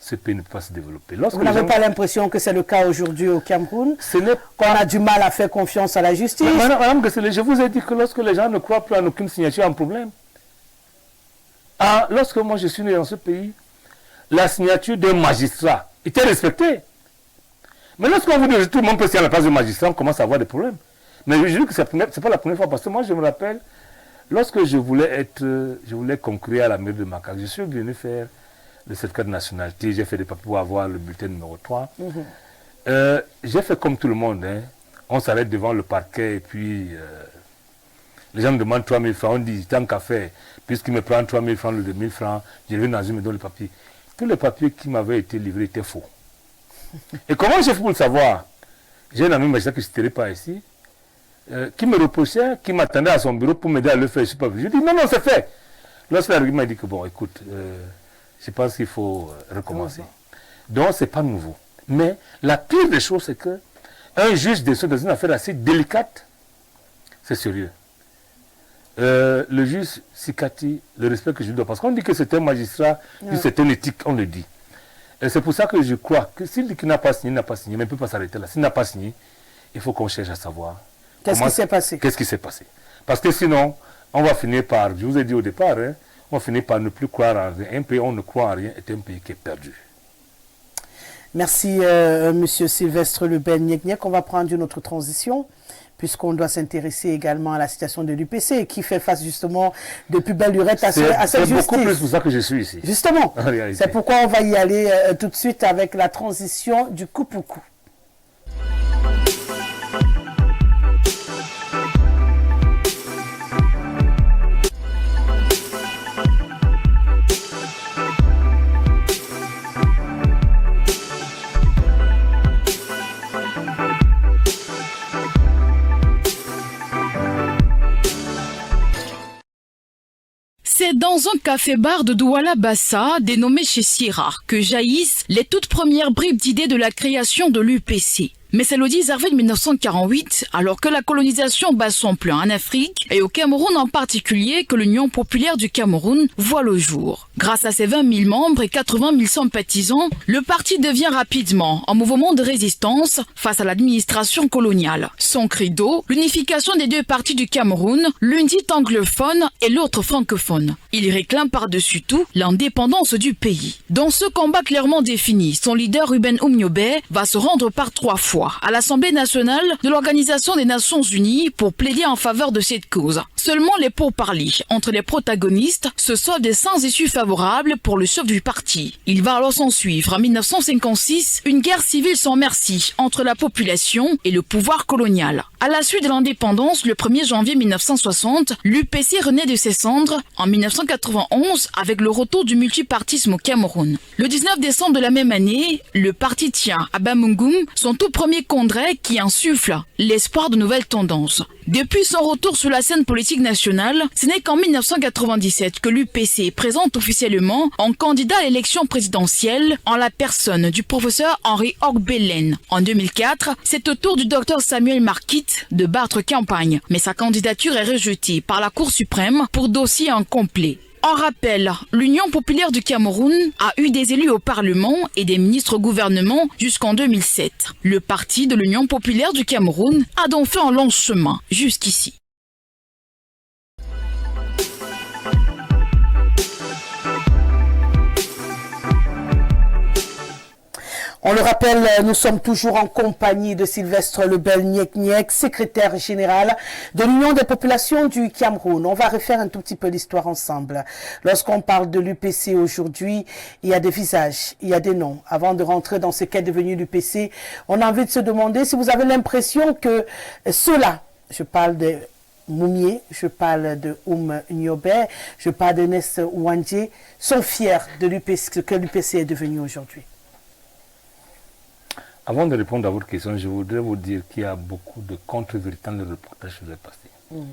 ce pays ne peut pas se développer. Vous n'avez pas l'impression que c'est le cas aujourd'hui au Cameroun? Qu'on a du mal à faire confiance à la justice? Madame, je vous ai dit que lorsque les gens ne croient plus en aucune signature, il y a un problème. Lorsque moi je suis né dans ce pays, la signature d'un magistrat était respectée. Mais lorsqu'on vous dit que tout le monde peut signer à la place du magistrat, on commence à avoir des problèmes. Mais je dis que ce n'est pas la première fois, parce que moi je me rappelle, lorsque je voulais concourir à la mairie de Makak, je suis venu faire le certificat de nationalité, j'ai fait des papiers pour avoir le bulletin numéro 3. J'ai fait comme tout le monde, hein. On s'arrête devant le parquet et puis les gens me demandent 3 000 francs, on dit tant qu'à faire, puisqu'il me prend 3 000 francs, le 2 000 francs, je vais dans une maison le papier. Tous les papiers qui m'avaient été livrés étaient faux. Et comment j'ai fait pour le savoir? J'ai un ami magistrat qui ne se tairait pas ici, qui me reprochait, qui m'attendait à son bureau pour m'aider à le faire. Je dis non, c'est fait. Lorsque l'argument m'a dit que bon, écoute, je pense qu'il faut recommencer. Donc, ce n'est pas nouveau. Mais la pire des choses, c'est qu'un juge décide dans une affaire assez délicate, c'est sérieux. Le juge Sikati, le respect que je lui dois, parce qu'on dit que c'est un magistrat, puis c'est un éthique, on le dit. Et c'est pour ça que je crois que s'il dit qu'il n'a pas signé, il n'a pas signé, mais il ne peut pas s'arrêter là. S'il n'a pas signé, il faut qu'on cherche à savoir. Qu'est-ce qui s'est passé? Qu'est-ce qui s'est passé? Parce que sinon, on va finir par, je vous ai dit au départ, hein, on va finir par ne plus croire en rien. Un pays où on ne croit en rien est un pays qui est perdu. Merci, Monsieur Sylvestre Lebel Nyek. On va prendre une autre transition, puisqu'on doit s'intéresser également à la situation de l'UPC, qui fait face justement depuis belle lurette à cette justice. C'est beaucoup plus pour ça que je suis ici. Justement, c'est pourquoi on va y aller tout de suite avec la transition du coup pour coup. C'est dans un café-bar de Douala-Bassa, dénommé chez Sierra, que jaillissent les toutes premières bribes d'idées de la création de l'UPC. Mais c'est le 10 avril 1948, alors que la colonisation bat son plein en Afrique, et au Cameroun en particulier, que l'Union populaire du Cameroun voit le jour. Grâce à ses 20 000 membres et 80 000 sympathisants, le parti devient rapidement un mouvement de résistance face à l'administration coloniale. Son credo, l'unification des deux parties du Cameroun, l'une dite anglophone et l'autre francophone. Il réclame par-dessus tout l'indépendance du pays. Dans ce combat clairement défini, son leader Ruben Umniobe va se rendre par 3 fois à l'Assemblée nationale de l'Organisation des Nations Unies pour plaider en faveur de cette cause. Seulement les pourparlers entre les protagonistes se soldent sans issue favorable pour le chef du parti. Il va alors s'en suivre en 1956 une guerre civile sans merci entre la population et le pouvoir colonial. À la suite de l'indépendance, le 1er janvier 1960, l'UPC renaît de ses cendres en 1991 avec le retour du multipartisme au Cameroun. Le 19 décembre de la même année, le parti tient à Bamungum son tout premier congrès qui insuffle l'espoir de nouvelles tendances. Depuis son retour sur la scène politique nationale, ce n'est qu'en 1997 que l'UPC présente officiellement un candidat à l'élection présidentielle en la personne du professeur Henri Ogbelen. En 2004, c'est au tour du docteur Samuel Marquit de battre campagne, mais sa candidature est rejetée par la Cour suprême pour dossier incomplet. En rappel, l'Union populaire du Cameroun a eu des élus au Parlement et des ministres au gouvernement jusqu'en 2007. Le parti de l'Union populaire du Cameroun a donc fait un long chemin jusqu'ici. On le rappelle, nous sommes toujours en compagnie de Sylvestre Lebel Nyek, secrétaire général de l'Union des populations du Cameroun. On va refaire un tout petit peu l'histoire ensemble. Lorsqu'on parle de l'UPC aujourd'hui, il y a des visages, il y a des noms. Avant de rentrer dans ce qu'est devenu l'UPC, on a envie de se demander si vous avez l'impression que ceux-là, je parle de Moumié, je parle de Nyobe, je parle d'Ernest Ouandjé, sont fiers de ce que l'UPC est devenu aujourd'hui? Avant de répondre à votre question, je voudrais vous dire qu'il y a beaucoup de contre-vérités dans le reportage que vous avez passé.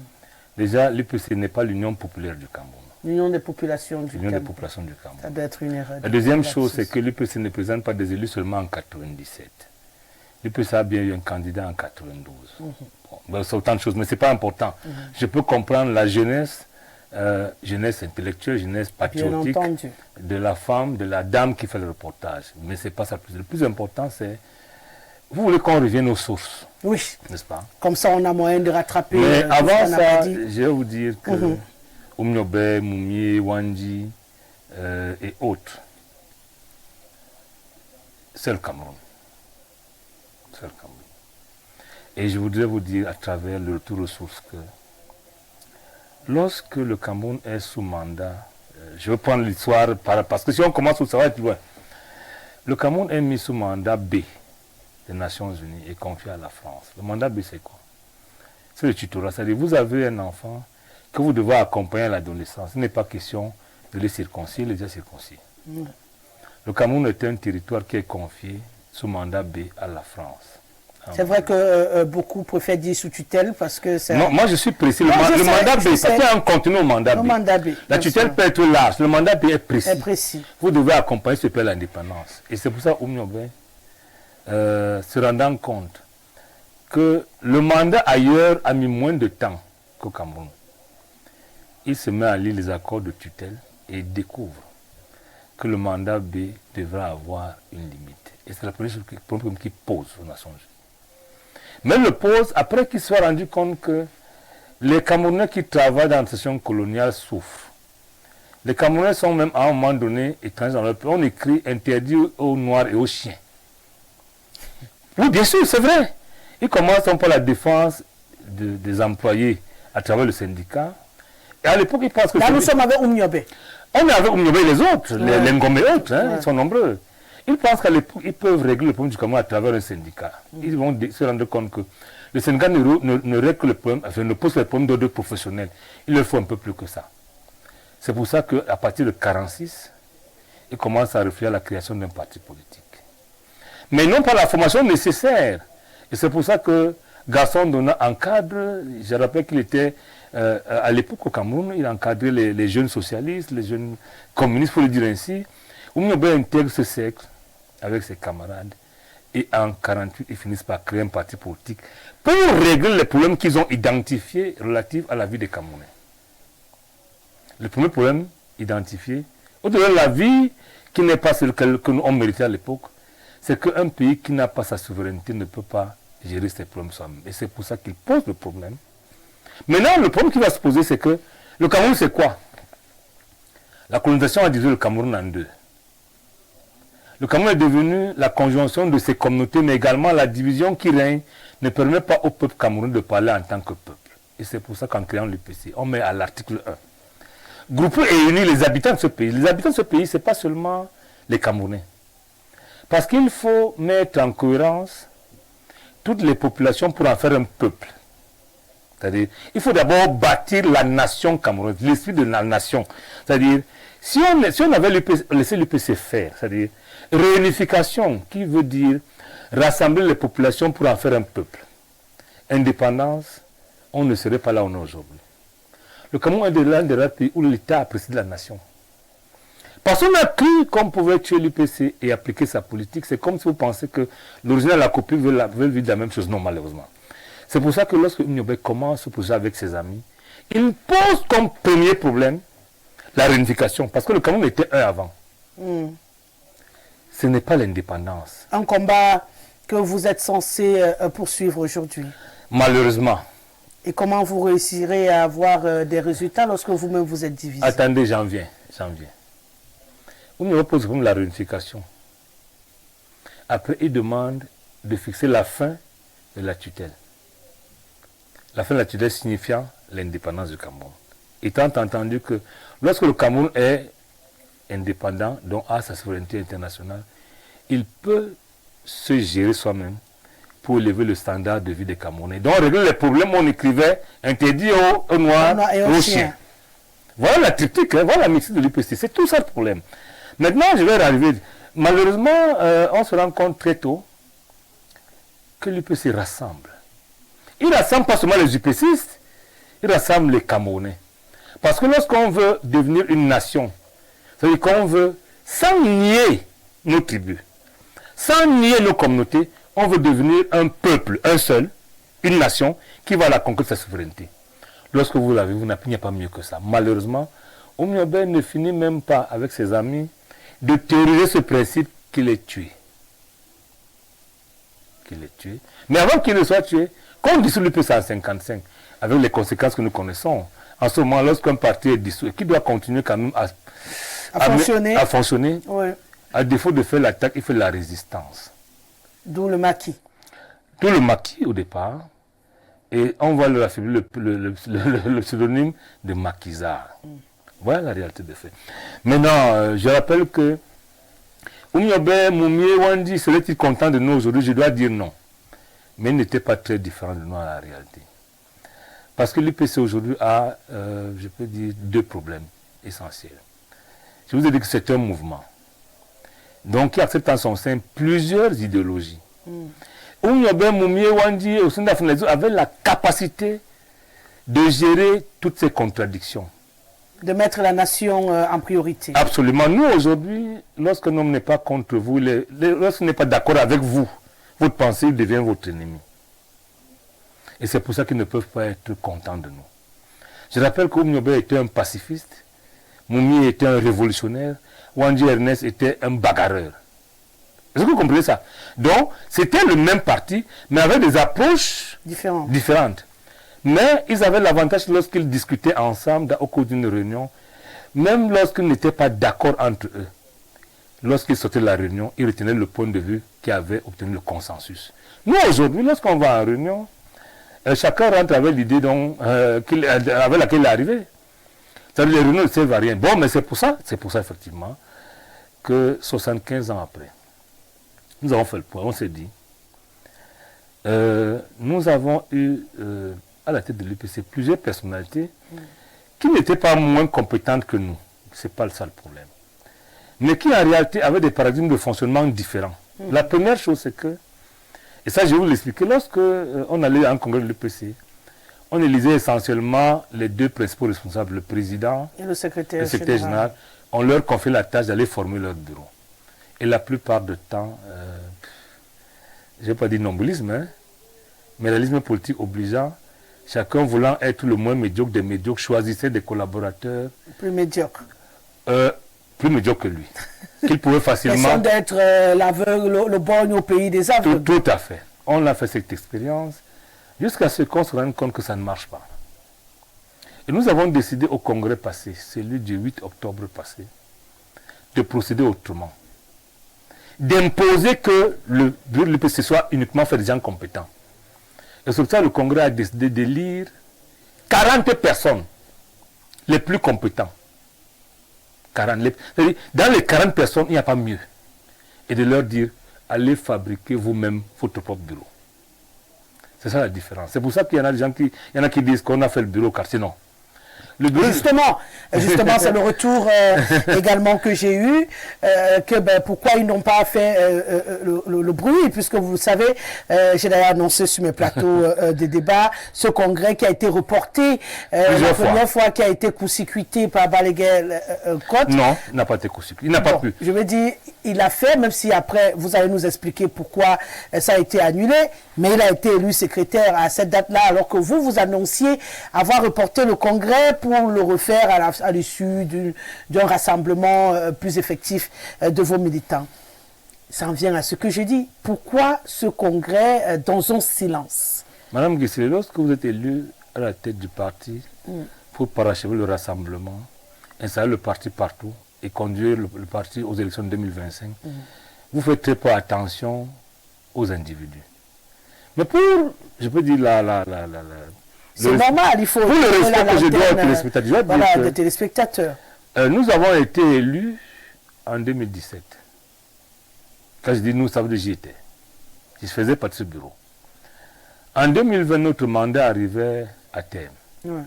Déjà, l'UPC n'est pas l'Union populaire du Cameroun. L'Union des populations du L'Union des Cameroun. populations du Cameroun. Ça doit être une erreur. La deuxième chose, c'est que l'UPC ne présente pas des élus seulement en 97. L'UPC a bien eu un candidat en 92. Bon, c'est autant de choses, mais ce n'est pas important. Je peux comprendre la jeunesse, jeunesse intellectuelle, jeunesse patriotique de la femme, de la dame qui fait le reportage. Mais ce n'est pas ça. Le plus important, c'est... Vous voulez qu'on revienne aux sources? Oui. N'est-ce pas? Comme ça, on a moyen de rattraper... Mais avant ça, je vais vous dire que Oumniobe, Moumié, Wandji et autres, c'est le Cameroun. C'est le Cameroun. Et je voudrais vous dire à travers le retour aux sources que lorsque le Cameroun est sous mandat, je vais prendre l'histoire parce que si on commence, ça va être loin. Le Cameroun est mis sous mandat B des Nations Unies et confié à la France. Le mandat B, c'est quoi? C'est le tutorat. C'est-à-dire vous avez un enfant que vous devez accompagner à l'adolescence. Ce n'est pas question de les circoncire, les circoncire. Le Cameroun est un territoire qui est confié sous mandat B à la France. C'est vrai que beaucoup préfèrent dire sous tutelle parce que c'est... Non, moi je suis précis. Le mandat B, ça fait un contenu au mandat B. La tutelle peut être large. Le mandat B est précis. Vous devez accompagner ce pays à l'indépendance. Et c'est pour ça Oumniobe, se rendant compte que le mandat ailleurs a mis moins de temps qu'au Cameroun. Il se met à lire les accords de tutelle et découvre que le mandat B devra avoir une limite. Et c'est le premier problème qu'il pose aux Nations Unies. Mais le pose après qu'il soit rendu compte que les Camerounais qui travaillent dans la session coloniale souffrent. Les Camerounais sont même à un moment donné étrangers dans leur pays. On écrit interdit aux Noirs et aux chiens. Oui, bien sûr, c'est vrai. Ils commencent par la défense des employés à travers le syndicat. Et à l'époque, ils pensent que... Là, nous sommes avec Oumniobe. On est avec Oumniobe et les autres, les Ngombe et autres, ils sont nombreux. Ils pensent qu'à l'époque, ils peuvent régler le problème du Cameroun à travers un syndicat. Ils vont se rendre compte que le syndicat ne règle que le problème, enfin, ne pose le problème d'ordre professionnel. Il leur faut un peu plus que ça. C'est pour ça qu'à partir de 1946, ils commencent à réfléchir à la création d'un parti politique. Mais non pas la formation nécessaire. Et c'est pour ça que Gaston Dona encadre, je rappelle qu'il était à l'époque au Cameroun, il encadrait les jeunes socialistes, les jeunes communistes, pour le dire ainsi. Oumniobe intègre ce cercle avec ses camarades et en 1948, ils finissent par créer un parti politique pour régler les problèmes qu'ils ont identifiés relatifs à la vie des Camerounais. Le premier problème identifié, au-delà de la vie qui n'est pas celle que nous avons mérité à l'époque, c'est qu'un pays qui n'a pas sa souveraineté ne peut pas gérer ses problèmes soi-même. Et c'est pour ça qu'il pose le problème. Maintenant, le problème qui va se poser, c'est que le Cameroun, c'est quoi? La colonisation a divisé le Cameroun en deux. Le Cameroun est devenu la conjonction de ces communautés, mais également la division qui règne ne permet pas au peuple camerounais de parler en tant que peuple. Et c'est pour ça qu'en créant l'UPC, on met à l'article 1. Grouper et unir les habitants de ce pays. Les habitants de ce pays, ce n'est pas seulement les Camerounais. Parce qu'il faut mettre en cohérence toutes les populations pour en faire un peuple. C'est-à-dire, il faut d'abord bâtir la nation camerounaise, l'esprit de la nation. C'est-à-dire, si on avait laissé l'UPC faire, c'est-à-dire réunification, qui veut dire rassembler les populations pour en faire un peuple. Indépendance, on ne serait pas là où on est aujourd'hui. Le Cameroun est l'un des rares pays où l'État apprécie la nation. Parce qu'on a cru qu'on pouvait tuer l'UPC et appliquer sa politique. C'est comme si vous pensez que l'original et la copie veulent vivre la même chose. Non, malheureusement. C'est pour ça que lorsque Oumniobe commence ce projet avec ses amis, il pose comme premier problème la réunification. Parce que le Cameroun était un avant. Ce n'est pas l'indépendance. Un combat que vous êtes censé poursuivre aujourd'hui. Malheureusement. Et comment vous réussirez à avoir des résultats lorsque vous-même vous êtes divisé? Attendez, j'en viens. Oumniobe pose le problème de la réunification. Après, il demande de fixer la fin de la tutelle. La fin de la tutelle signifiant l'indépendance du Cameroun. Étant entendu que lorsque le Cameroun est indépendant, donc a sa souveraineté internationale, il peut se gérer soi-même pour élever le standard de vie des Camerounais. Donc, régler les problèmes, on écrivait interdit aux Noirs et aux chiens. Voilà la triptyque, voilà la mixité de l'UPC. C'est tout ça le problème. Maintenant, je vais arriver. Malheureusement, on se rend compte très tôt que l'UPC rassemble. Il rassemble pas seulement les UPCistes, il rassemble les Camerounais. Parce que lorsqu'on veut devenir une nation, c'est-à-dire qu'on veut, sans nier nos tribus, sans nier nos communautés, on veut devenir un peuple, un seul, une nation qui va à la conquête de sa souveraineté. Lorsque vous l'avez, il n'y a pas mieux que ça. Malheureusement, Oumyobé ne finit même pas avec ses amis de théoriser ce principe qu'il est tué. Mais avant qu'il ne soit tué, quand on dissout l'UPC en 1955, avec les conséquences que nous connaissons, en ce moment, lorsqu'un parti est dissous, qui doit continuer quand même à fonctionner, oui. À défaut de faire l'attaque, il fait la résistance. D'où le maquis. Tout le maquis au départ, et on va leur affaiblir le pseudonyme de maquisard. Voilà la réalité des faits. Maintenant, je rappelle que Oumyobé, Moumié, Wandi, serait-il content de nous aujourd'hui? Je dois dire non. Mais il n'était pas très différent de nous en la réalité. Parce que l'UPC aujourd'hui a, je peux dire, deux problèmes essentiels. Je vous ai dit que c'est un mouvement. Donc, qui accepte en son sein plusieurs idéologies. Oumyobé, Moumié, Wandi et Ousseini Dafina avaient la capacité de gérer toutes ces contradictions. De mettre la nation en priorité. Absolument. Nous, aujourd'hui, lorsqu'un homme n'est pas contre vous, lorsqu'il n'est pas d'accord avec vous, votre pensée devient votre ennemi. Et c'est pour ça qu'ils ne peuvent pas être contents de nous. Je rappelle qu'Oumyobé était un pacifiste, Moumi était un révolutionnaire, Wandi Ernest était un bagarreur. Est-ce que vous comprenez ça? Donc, c'était le même parti, mais avec des approches différentes. Mais ils avaient l'avantage lorsqu'ils discutaient ensemble au cours d'une réunion, même lorsqu'ils n'étaient pas d'accord entre eux. Lorsqu'ils sortaient de la réunion, ils retenaient le point de vue qui avait obtenu le consensus. Nous, aujourd'hui, lorsqu'on va en réunion, chacun rentre avec l'idée avec laquelle il est arrivé. C'est-à-dire les réunions ne servent à rien. Bon, mais c'est pour ça effectivement, que 75 ans après, nous avons fait le point, on s'est dit, nous avons eu à la tête de l'UPC plusieurs personnalités qui n'étaient pas moins compétentes que nous. Ce n'est pas ça le problème. Mais qui en réalité avaient des paradigmes de fonctionnement différents. La première chose, c'est que, et ça je vais vous l'expliquer, lorsque on allait à un congrès de l'UPC, on élisait essentiellement les deux principaux responsables, le président et le secrétaire général. On leur confiait la tâche d'aller former leur bureau. Et la plupart du temps, je ne vais pas dire nombrilisme, hein, mais réalisme politique obligeant, chacun voulant être le moins médiocre des médiocres, choisissait des collaborateurs plus médiocres. Plus médiocres que lui. Qu'il pouvait facilement... Question d'être l'aveugle, le borgne au pays des aveugles. Tout à fait. On a fait cette expérience jusqu'à ce qu'on se rende compte que ça ne marche pas. Et nous avons décidé au congrès passé, celui du 8 octobre passé, de procéder autrement. D'imposer que le bureau de l'UPC soit uniquement fait des gens compétents. Et sur ça, le congrès a décidé d'élire 40 personnes les plus compétents. 40. Dans les 40 personnes, il n'y a pas mieux. Et de leur dire, allez fabriquer vous-même votre propre bureau. C'est ça la différence. C'est pour ça qu'il y en a des gens qui disent qu'on a fait le bureau au quartier. Non. Le bureau... Justement, c'est le retour également que j'ai eu, pourquoi ils n'ont pas fait le bruit, puisque vous savez, j'ai d'ailleurs annoncé sur mes plateaux des débats, ce congrès qui a été reporté, la première fois qui a été court-circuité par Balaguer Côte. Non, il n'a pas été court-circuité, il n'a pas pu. Je veux dire, il a fait, même si après, vous allez nous expliquer pourquoi ça a été annulé, mais il a été élu secrétaire à cette date-là, alors que vous annonciez avoir reporté le congrès pour le refaire à l'issue d'un rassemblement plus effectif de vos militants. Ça en vient à ce que je dis. Pourquoi ce congrès dans un silence? Madame Guissé, lorsque vous êtes élu à la tête du parti pour parachever le rassemblement, installer le parti partout et conduire le parti aux élections de 2025, vous faites très peu attention aux individus. Mais pour, je peux dire, c'est normal, il faut... Pour le respect que je dois aux téléspectateurs, des téléspectateurs. Nous avons été élus en 2017. Quand je dis nous, ça veut dire j'y étais. Je faisais partie de ce bureau. En 2020, notre mandat arrivait à terme. Ouais.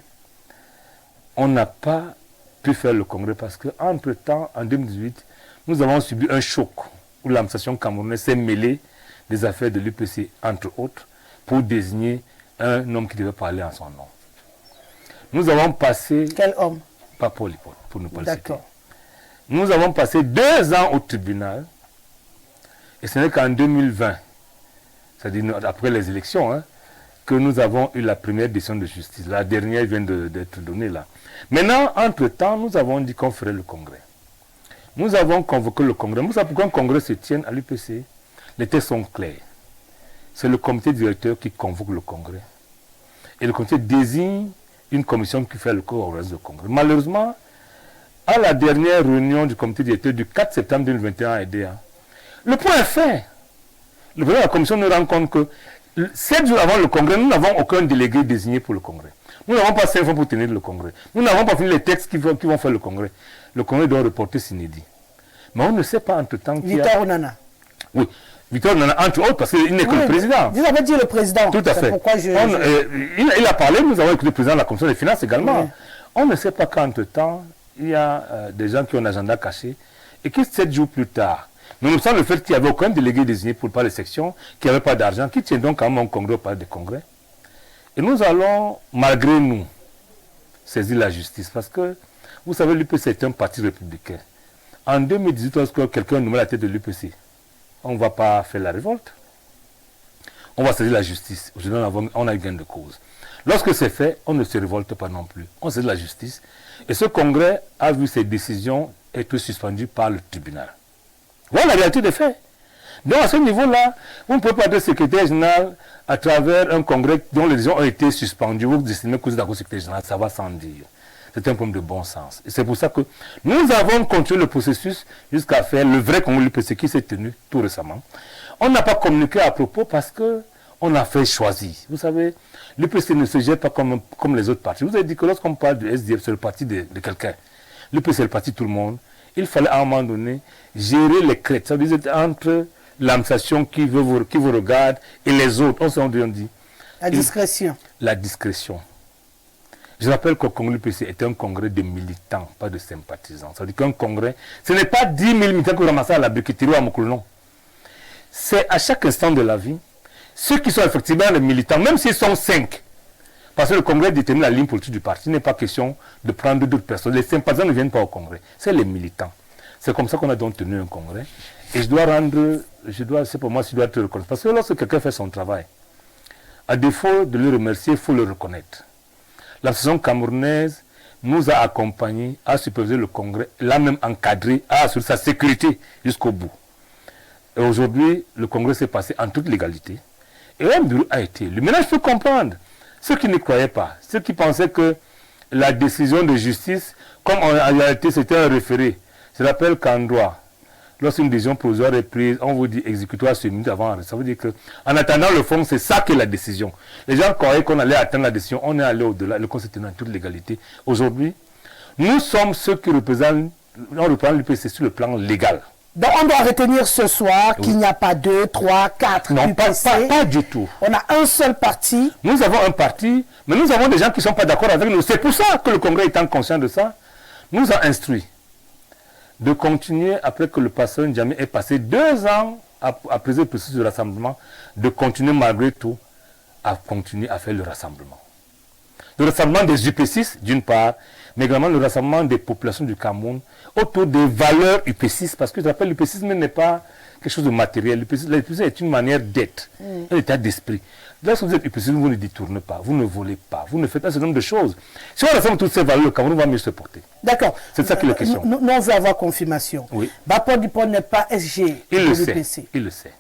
On n'a pas pu faire le congrès parce qu'entre-temps, en 2018, nous avons subi un choc où l'administration camerounaise s'est mêlée des affaires de l'UPC, entre autres, pour désigner un homme qui devait parler en son nom. Nous avons passé... Quel homme? Pas Paul Hippolyte, pour ne pas le citer. D'accord. Nous avons passé 2 ans au tribunal, et ce n'est qu'en 2020, c'est-à-dire après les élections, hein, que nous avons eu la première décision de justice. La dernière vient d'être donnée là. Maintenant, entre-temps, nous avons dit qu'on ferait le congrès. Nous avons convoqué le congrès. Nous savons pourquoi un congrès se tienne à l'UPC. Les textes sont clairs. C'est le comité directeur qui convoque le congrès. Et le comité désigne une commission qui fait le coordination du congrès. Malheureusement, à la dernière réunion du comité directeur du 4 septembre 2021 à EDA, le point est fait. Le président de la commission nous rend compte que 7 jours avant le congrès, nous n'avons aucun délégué désigné pour le congrès. Nous n'avons pas 5 fois pour tenir le congrès. Nous n'avons pas fini les textes qui vont faire le congrès. Le congrès doit reporter s'inédit. Mais on ne sait pas entre-temps qui Victor Onana. Oui, Victor Onana, entre autres, parce qu'il n'est que le président. Vous avez dit le président. Tout à fait. Pourquoi il a parlé, nous avons écouté le président de la commission des finances également. Oui. On ne sait pas qu'entre-temps, il y a des gens qui ont un agenda caché et que 7 jours plus tard, nonobstant le fait qu'il n'y avait aucun délégué désigné pour pas les sections, qu'il n'y avait pas d'argent, qui tient donc quand même un congrès au palais des congrès. Et nous allons, malgré nous, saisir la justice. Parce que, vous savez, l'UPC est un parti républicain. En 2018, lorsque quelqu'un nous met la tête de l'UPC, on ne va pas faire la révolte. On va saisir la justice. Aujourd'hui, on a eu gain de cause. Lorsque c'est fait, on ne se révolte pas non plus. On saisit la justice. Et ce congrès a vu ses décisions être suspendues par le tribunal. Voilà la réalité des faits. Donc à ce niveau-là, vous ne pouvez pas être secrétaire général à travers un congrès dont les décisions ont été suspendues. Vous estimez que vous êtes d'accord secrétaire général, ça va sans dire. C'est un problème de bon sens. Et c'est pour ça que nous avons continué le processus jusqu'à faire le vrai congrès de l'UPC qui s'est tenu tout récemment. On n'a pas communiqué à propos parce qu'on a fait choisir. Vous savez, l'UPC ne se gère pas comme les autres partis. Vous avez dit que lorsqu'on parle du SDF, c'est le parti de quelqu'un. L'UPC, c'est le parti de tout le monde. Il fallait à un moment donné gérer les crêtes. Ça veut dire entre l'administration qui vous regarde et les autres. On s'en dit. La discrétion. La discrétion. Je rappelle qu'au congrès l'UPC est un congrès de militants, pas de sympathisants. Ça veut dire qu'un congrès, ce n'est pas 10 000 militants que vous ramassez à la Briqueterie ou à Mokolo, non. C'est à chaque instant de la vie, ceux qui sont effectivement les militants, même s'ils sont 5, parce que le congrès détermine la ligne politique du parti, il n'est pas question de prendre d'autres personnes. Les sympathisants ne viennent pas au congrès, c'est les militants. C'est comme ça qu'on a donc tenu un congrès. Et c'est pour moi, je dois te reconnaître. Parce que lorsque quelqu'un fait son travail, à défaut de le remercier, il faut le reconnaître. L'association camerounaise nous a accompagnés à superviser le congrès, l'a même encadré, à assurer sa sécurité jusqu'au bout. Et aujourd'hui, le congrès s'est passé en toute légalité. Et un bureau a été élu. Maintenant, je peux comprendre ceux qui ne croyaient pas, ceux qui pensaient que la décision de justice, comme en réalité c'était un référé, je rappelle qu'en droit, lorsqu'une décision provisoire est prise, on vous dit exécutoire ce minute avant. Ça veut dire qu'en attendant le fond, c'est ça qui est la décision. Les gens croyaient qu'on allait atteindre la décision, on est allé au-delà, le conseil est en toute légalité. Aujourd'hui, nous sommes ceux qui représentent l'UPC sur le plan légal. Donc on doit retenir ce soir qu'il n'y a pas 2, 3, 4 non, UPC. Pas du tout. On a un seul parti. Nous avons un parti, mais nous avons des gens qui ne sont pas d'accord avec nous. C'est pour ça que le Congrès, étant conscient de ça, nous a instruit de continuer, après que le pasteur Ndjamé ait passé 2 ans après le processus de rassemblement, de continuer malgré tout à continuer à faire le rassemblement. Le rassemblement des UP6, d'une part, mais également le rassemblement des populations du Cameroun autour des valeurs UP6, parce que je rappelle, l'UP6 n'est pas quelque chose de matériel. L'UP6 est une manière d'être, un état d'esprit. Lorsque vous êtes UP6, vous ne détournez pas, vous ne volez pas, vous ne faites pas ce nombre de choses. Si on rassemble toutes ces valeurs, le Cameroun va mieux se porter. D'accord. C'est ça qui est la question. Nous, on veut avoir confirmation. Oui. Bapor Dipon n'est pas SG Il de le l'UPC. sait. Il le sait.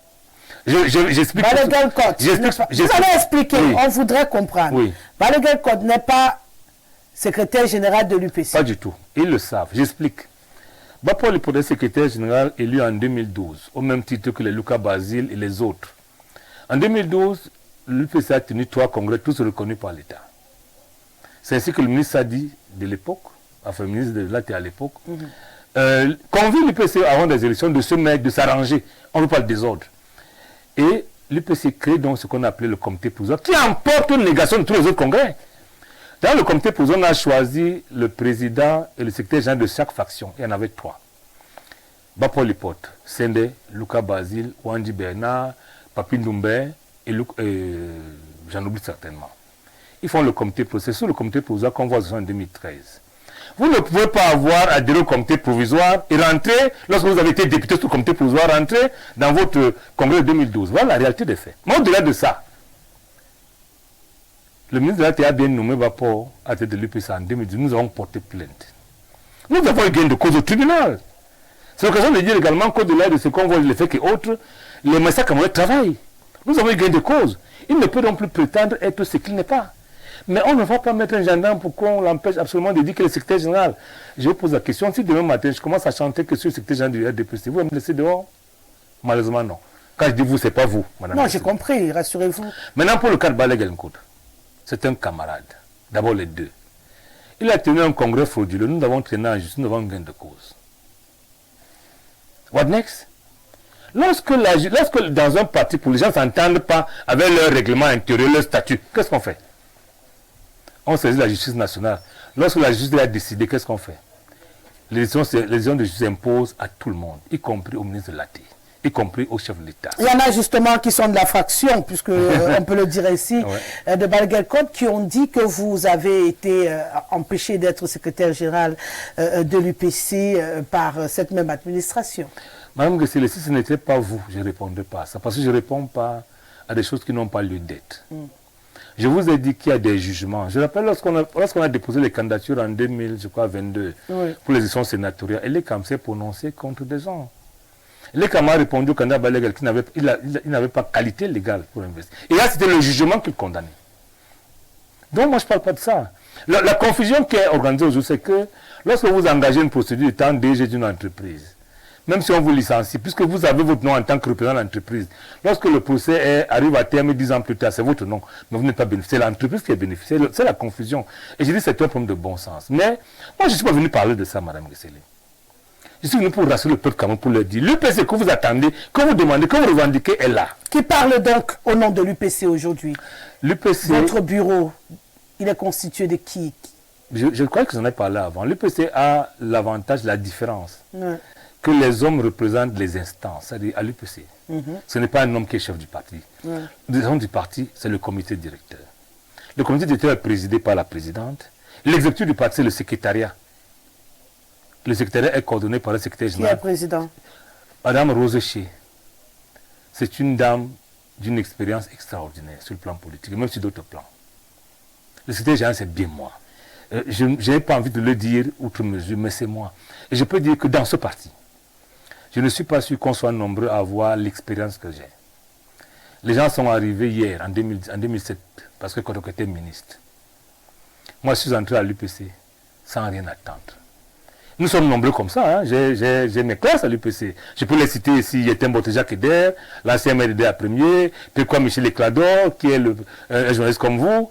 J'explique. Balogun Code. Vous allez expliquer, oui. On voudrait comprendre. Oui. Balogun Code n'est pas secrétaire général de l'UPC. Pas du tout. Ils le savent. J'explique. Bapor Lipodé, secrétaire général élu en 2012, au même titre que les Lucas Basile et les autres. En 2012, l'UPC a tenu 3 congrès, tous reconnus par l'État. C'est ainsi que le ministre Sadi de l'époque, enfin le ministre de l'AT à l'époque, convie l'UPC avant des élections de se mettre, de s'arranger. On ne veut pas le désordre. Et l'UPC crée donc ce qu'on appelait le comité provisoire, qui emporte une négation de tous les autres congrès. Dans le comité provisoire, on a choisi le président et le secrétaire général de chaque faction. Il y en avait 3. Bapo Lipote, Sende, Luca Basile, Wandi Bernard, Papi Ndoumbe et j'en oublie certainement. Ils font le comité provisoire. C'est sur le comité provisoire qu'on voit en 2013. Vous ne pouvez pas avoir adhéré au comité provisoire et rentrer, lorsque vous avez été député sur le comité provisoire, rentrer dans votre congrès de 2012. Voilà la réalité des faits. Mais au-delà de ça, le ministre de la TA bien nommé Bapo à tête de l'UPC en 2010, nous avons porté plainte. Nous avons eu gain de cause au tribunal. C'est l'occasion de dire également qu'au-delà de ce qu'on voit, les faits et autres, les massacres camerounais travaillent. Nous avons eu gain de cause. Il ne peut non plus prétendre être ce qu'il n'est pas. Mais on ne va pas mettre un gendarme pour qu'on l'empêche absolument de dire que le secrétaire général. Je vous pose la question, si demain matin je commence à chanter que je suis le secrétaire général du RDPC, vous allez me laisser dehors? Malheureusement non. Quand je dis vous, ce n'est pas vous, madame. Non, j'ai compris, rassurez-vous. Maintenant pour le cas de Balé Gelnkoud, c'est un camarade. D'abord les deux. Il a tenu un congrès frauduleux, nous avons traîné en justice, nous avons gain de cause. What next? Lorsque dans un parti, pour les gens ne s'entendent pas avec leur règlement intérieur, leur statut, qu'est-ce qu'on fait? On saisit la justice nationale. Lorsque la justice a décidé, qu'est-ce qu'on fait? Les décisions de justice imposent à tout le monde, y compris au ministre de l'AT, y compris au chef de l'État. Il y en a justement qui sont de la fraction, puisque on peut le dire ici, de Balé Gelnkoud, qui ont dit que vous avez été empêché d'être secrétaire général de l'UPC par cette même administration. Madame Gessele, si ce n'était pas vous, je ne répondrais pas à ça, parce que je ne réponds pas à des choses qui n'ont pas lieu d'être. Je vous ai dit qu'il y a des jugements. Je rappelle lorsqu'on a déposé les candidatures en 2022 pour les élections sénatoriales, et les CAM s'est prononcé contre des gens. Les CAM a répondu au candidat Balé Gelnkoud qu'il n'avait pas qualité légale pour investir. Et là, c'était le jugement qu'il condamnait. Donc moi, je ne parle pas de ça. La confusion qui est organisée aujourd'hui, c'est que lorsque vous engagez une procédure étant DG d'une entreprise, même si on vous licencie, puisque vous avez votre nom en tant que représentant de l'entreprise, lorsque le procès arrive à terme 10 ans plus tard, c'est votre nom, mais vous n'êtes pas bénéficié, c'est l'entreprise qui est bénéficiée, c'est la confusion. Et je dis c'est un problème de bon sens. Mais moi, je ne suis pas venu parler de ça, madame Gessele. Je suis venu pour rassurer le peuple camerounais, pour leur dire, l'UPC que vous attendez, que vous demandez, que vous revendiquez est là. Qui parle donc au nom de l'UPC aujourd'hui? L'UPC... Votre bureau, il est constitué de qui? Je crois que j'en ai parlé avant. L'UPC a l'avantage, la différence. Que les hommes représentent les instances, c'est-à-dire à l'UPC. Ce n'est pas un homme qui est chef du parti. Le chef du parti, c'est le comité directeur. Le comité directeur est présidé par la présidente. L'exécutif du parti, c'est le secrétariat. Le secrétariat est coordonné par le secrétaire général. Qui est président? Madame Rose Ché. C'est une dame d'une expérience extraordinaire sur le plan politique, même sur d'autres plans. Le secrétaire général, c'est bien moi. Je n'ai pas envie de le dire outre mesure, mais c'est moi. Et je peux dire que dans ce parti, je ne suis pas sûr qu'on soit nombreux à avoir l'expérience que j'ai. Les gens sont arrivés hier, en 2007, parce que Kodoko était ministre. Moi, je suis entré à l'UPC sans rien attendre. Nous sommes nombreux comme ça. Hein. J'ai mes classes à l'UPC. Je peux les citer ici. Il y a Tembote Jacques Eder, l'ancien maire de premier, Péquois Michel Éclador, qui est un journaliste comme vous.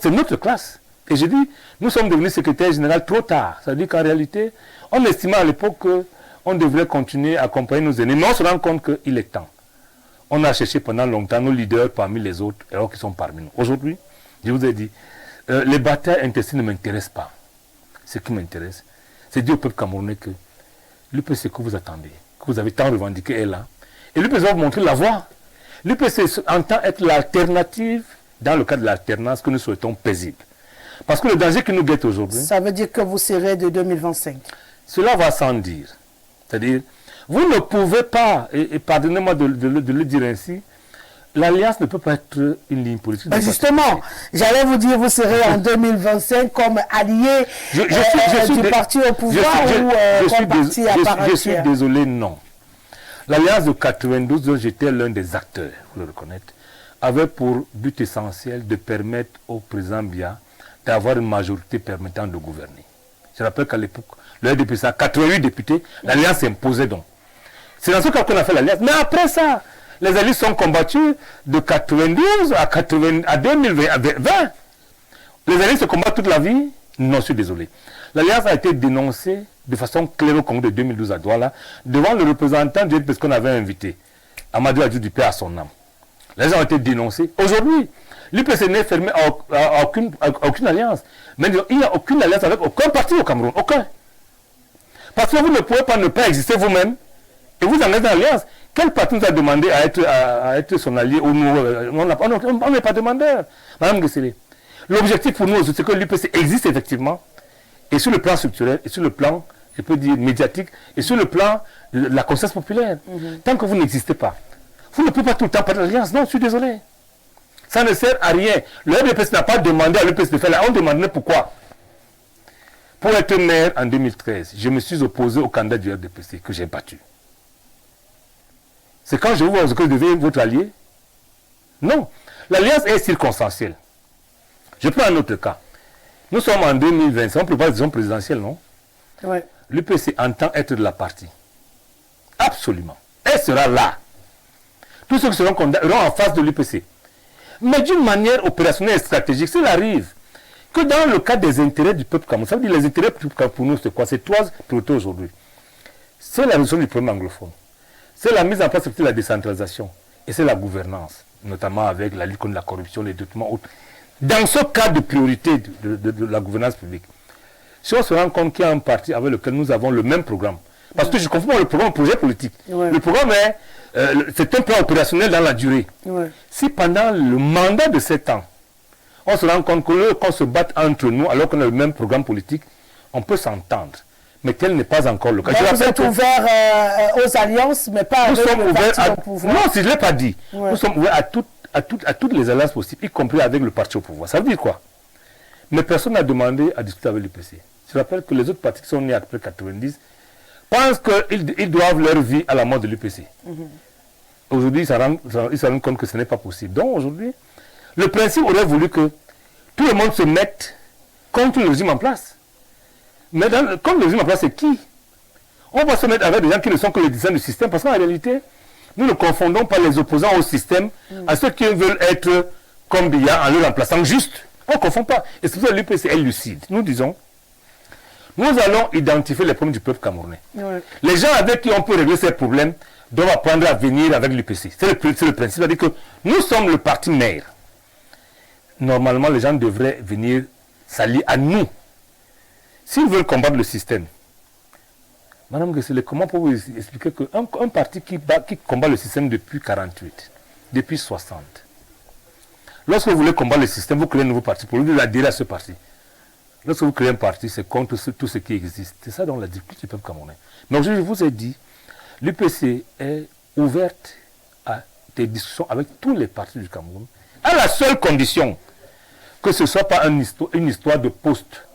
C'est notre classe. Et je dis, nous sommes devenus secrétaire général trop tard. Ça veut dire qu'en réalité, on estimait à l'époque qu'on devrait continuer à accompagner nos aînés. Mais on se rend compte qu'il est temps. On a cherché pendant longtemps nos leaders parmi les autres, alors qu'ils sont parmi nous. Aujourd'hui, je vous ai dit, les batailles intestines ne m'intéressent pas. Ce qui m'intéresse, c'est dire au peuple camerounais que l'UPC que vous attendez, que vous avez tant revendiqué est là. Et l'UPC va vous montrer la voie. L'UPC entend être l'alternative, dans le cas de l'alternance que nous souhaitons paisible. Parce que le danger qui nous guette aujourd'hui... Ça veut dire que vous serez de 2025. Cela va sans dire. C'est-à-dire, vous ne pouvez pas, et pardonnez-moi de le dire ainsi, l'alliance ne peut pas être une ligne politique. Ben justement, j'allais vous dire, vous serez en 2025 comme allié du parti au pouvoir ou comme parti à part entière. Je suis désolé, non. L'alliance de 92, dont j'étais l'un des acteurs, il faut le reconnaître, avait pour but essentiel de permettre au président Biya d'avoir une majorité permettant de gouverner. Je rappelle qu'à l'époque, le RDPC a 88 députés, l'alliance s'imposait donc. C'est dans ce cas qu'on a fait l'alliance. Mais après ça, les alliés sont combattus de 92 à 2020. Les alliés se combattent toute la vie? Non, je suis désolé. L'alliance a été dénoncée de façon claire au Congrès de 2012 à Douala, devant le représentant du RDPC qu'on avait invité, Amadou Adjou du Père à son âme. Les gens ont été dénoncés. Aujourd'hui, l'UPC n'est fermé à aucune alliance. Mais il n'y a aucune alliance avec aucun parti au Cameroun. Aucun. Parce que vous ne pouvez pas ne pas exister vous-même et vous en êtes dans l'alliance. Quel parti nous a demandé à être son allié ou nous, on n'est pas demandeur. Madame Gessele, l'objectif pour nous, c'est que l'UPC existe effectivement, et sur le plan structurel, et sur le plan, je peux dire, médiatique, et sur le plan de la conscience populaire. Tant que vous n'existez pas, vous ne pouvez pas tout le temps parler d'alliance. Non, je suis désolé. Ça ne sert à rien. Le RDPC n'a pas demandé à l'UPC de faire là. On demandait pourquoi. Pour être maire en 2013, je me suis opposé au candidat du RDPC que j'ai battu. C'est quand je vous vois que je deviens votre allié? Non. L'alliance est circonstancielle. Je prends un autre cas. Nous sommes en 2025, on prépare l'élection présidentielle, non? Ouais. L'UPC entend être de la partie. Absolument. Elle sera là. Tous ceux qui seront en face de l'UPC. Mais d'une manière opérationnelle et stratégique, s'il arrive que dans le cadre des intérêts du peuple camerounais, ça veut dire les intérêts du peuple pour nous, c'est quoi? C'est trois priorités aujourd'hui. C'est la résolution du problème anglophone. C'est la mise en place de la décentralisation. Et c'est la gouvernance, notamment avec la lutte contre la corruption, les documents autres. Dans ce cadre de priorité de la gouvernance publique, si on se rend compte qu'il y a un parti avec lequel nous avons le même programme, parce que je confonds le programme au projet politique. Ouais. Le programme est, c'est un plan opérationnel dans la durée. Ouais. Si pendant le mandat de 7 ans, on se rend compte qu'on se batte entre nous alors qu'on a le même programme politique, on peut s'entendre. Mais tel n'est pas encore le cas. Vous êtes ouvert aux alliances, mais pas nous avec sommes le ouverts parti à... au pouvoir. Non, si je ne l'ai pas dit. Ouais. Nous sommes ouverts à toutes les alliances possibles, y compris avec le parti au pouvoir. Ça veut dire quoi? Mais personne n'a demandé à discuter avec l'UPC. Je rappelle que les autres partis qui sont nés après 90 pensent qu'ils doivent leur vie à la mort de l'UPC. Aujourd'hui, ils se rendent compte que ce n'est pas possible. Donc aujourd'hui, le principe aurait voulu que tout le monde se mette contre le régime en place. Mais comme le régime en place, c'est qui? On va se mettre avec des gens qui ne sont que les designers du système, parce qu'en réalité, nous ne confondons pas les opposants au système à ceux qui veulent être comme Biya en le remplaçant juste. On ne confond pas. Et c'est pour ça que l'UPC est lucide. Nous disons, nous allons identifier les problèmes du peuple camerounais. Ouais. Les gens avec qui on peut régler ces problèmes doivent apprendre à venir avec l'UPC. C'est le principe. C'est-à-dire que nous sommes le parti mère. Normalement, les gens devraient venir s'allier à nous. S'ils veulent combattre le système, Madame Gessele, comment pouvez vous expliquer qu'un parti qui combat le système depuis 48, depuis 60, lorsque vous voulez combattre le système, vous créez un nouveau parti pour lui adhérer à ce parti. Lorsque vous créez un parti, c'est contre tout ce qui existe. C'est ça dans la difficulté du peuple camerounais. Donc je vous ai dit, l'UPC est ouverte à des discussions avec tous les partis du Cameroun, à la seule condition que ce ne soit pas une histoire de poste,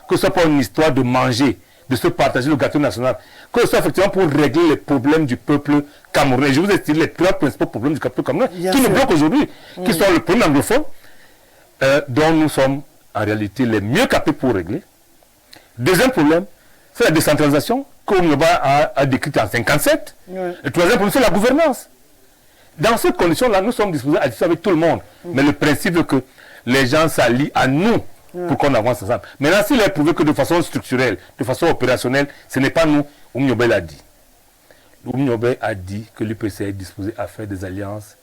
que ce ne soit pas une histoire de manger, de se partager le gâteau national, que ce soit effectivement pour régler les problèmes du peuple camerounais. Je vous ai dit les trois principaux problèmes du peuple camerounais qui nous bloquent aujourd'hui, qui sont le problème anglophone, dont nous sommes en réalité les mieux capés pour régler. Deuxième problème, c'est la décentralisation, qu'on a décrite en 1957. Ouais. Le troisième problème, c'est la gouvernance. Dans ces conditions-là, nous sommes disposés à discuter avec tout le monde. Mais le principe est que les gens s'allient à nous pour qu'on avance ensemble. Maintenant, s'il est prouvé que de façon structurelle, de façon opérationnelle, ce n'est pas nous, Oumniobé l'a dit. Oumniobé a dit que l'UPC est disposé à faire des alliances,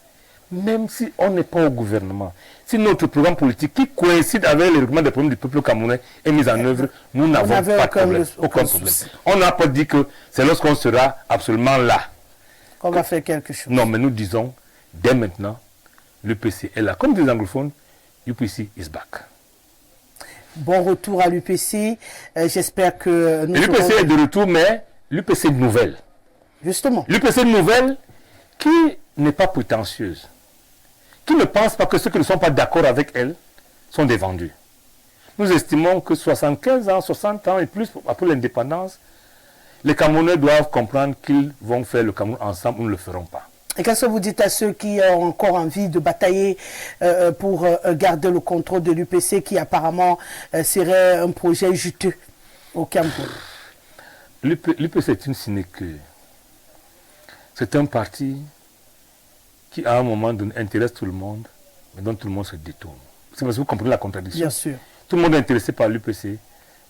même si on n'est pas au gouvernement. Si notre programme politique qui coïncide avec les règlements des problèmes du peuple camerounais est mis en œuvre, nous n'avons pas de problème. Aucun problème. On n'a pas dit que c'est lorsqu'on sera absolument là qu'on va faire quelque chose. Non, mais nous disons, dès maintenant, l'UPC est là. Comme des anglophones, UPC is back. Bon retour à l'UPC. J'espère que nous l'UPC est de retour, mais l'UPC nouvelle. Justement. L'UPC nouvelle qui n'est pas prétentieuse, qui ne pense pas que ceux qui ne sont pas d'accord avec elle sont des vendus. Nous estimons que 75 ans, 60 ans et plus après l'indépendance, les Camerounais doivent comprendre qu'ils vont faire le Cameroun ensemble ou ne le feront pas. Et qu'est-ce que vous dites à ceux qui ont encore envie de batailler pour garder le contrôle de l'UPC qui apparemment serait un projet juteux au Cameroun? L'UPC est une sinecure. C'est un parti qui à un moment donné intéresse tout le monde, mais dont tout le monde se détourne. C'est parce que vous comprenez la contradiction. Bien sûr. Tout le monde est intéressé par l'UPC,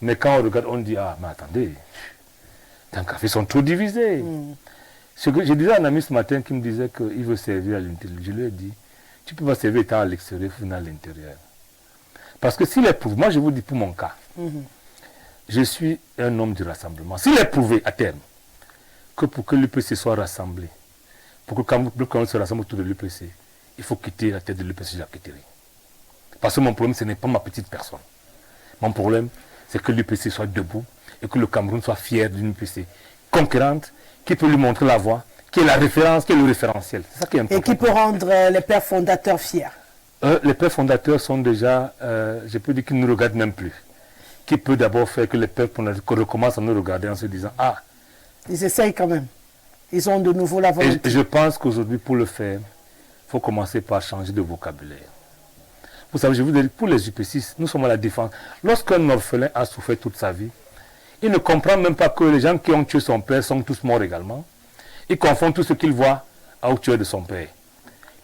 mais quand on regarde, on dit, ah, mais attendez, tant qu'à fait, ils sont trop divisés. Je disais à un ami ce matin qui me disait qu'il veut servir à l'unité. Je lui ai dit, tu peux pas servir étant à l'extérieur, il faut venir à l'intérieur. Parce que s'il est prouvé, moi je vous dis pour mon cas, je suis un homme du rassemblement. S'il est prouvé à terme que pour que l'UPC soit rassemblé, pour que le Cameroun se rassemble autour de l'UPC, il faut quitter la tête de l'UPC, je la quitterai. Parce que mon problème, ce n'est pas ma petite personne. Mon problème, c'est que l'UPC soit debout et que le Cameroun soit fier d'une UPC conquérante, qui peut lui montrer la voie, qui est la référence, qui est le référentiel. C'est ça qui est important. Et qui peut rendre les pères fondateurs fiers. Les pères fondateurs sont déjà, je peux dire qu'ils ne nous regardent même plus. Qui peut d'abord faire que les pères fondateurs recommencent à nous regarder en se disant, ah. Ils essayent quand même. Ils ont de nouveau la volonté. Et je pense qu'aujourd'hui, pour le faire, il faut commencer par changer de vocabulaire. Vous savez, je vous dis, pour les UP6, nous sommes à la défense. Lorsqu'un orphelin a souffert toute sa vie, il ne comprend même pas que les gens qui ont tué son père sont tous morts également. Il confond tout ce qu'il voit au tueur de son père.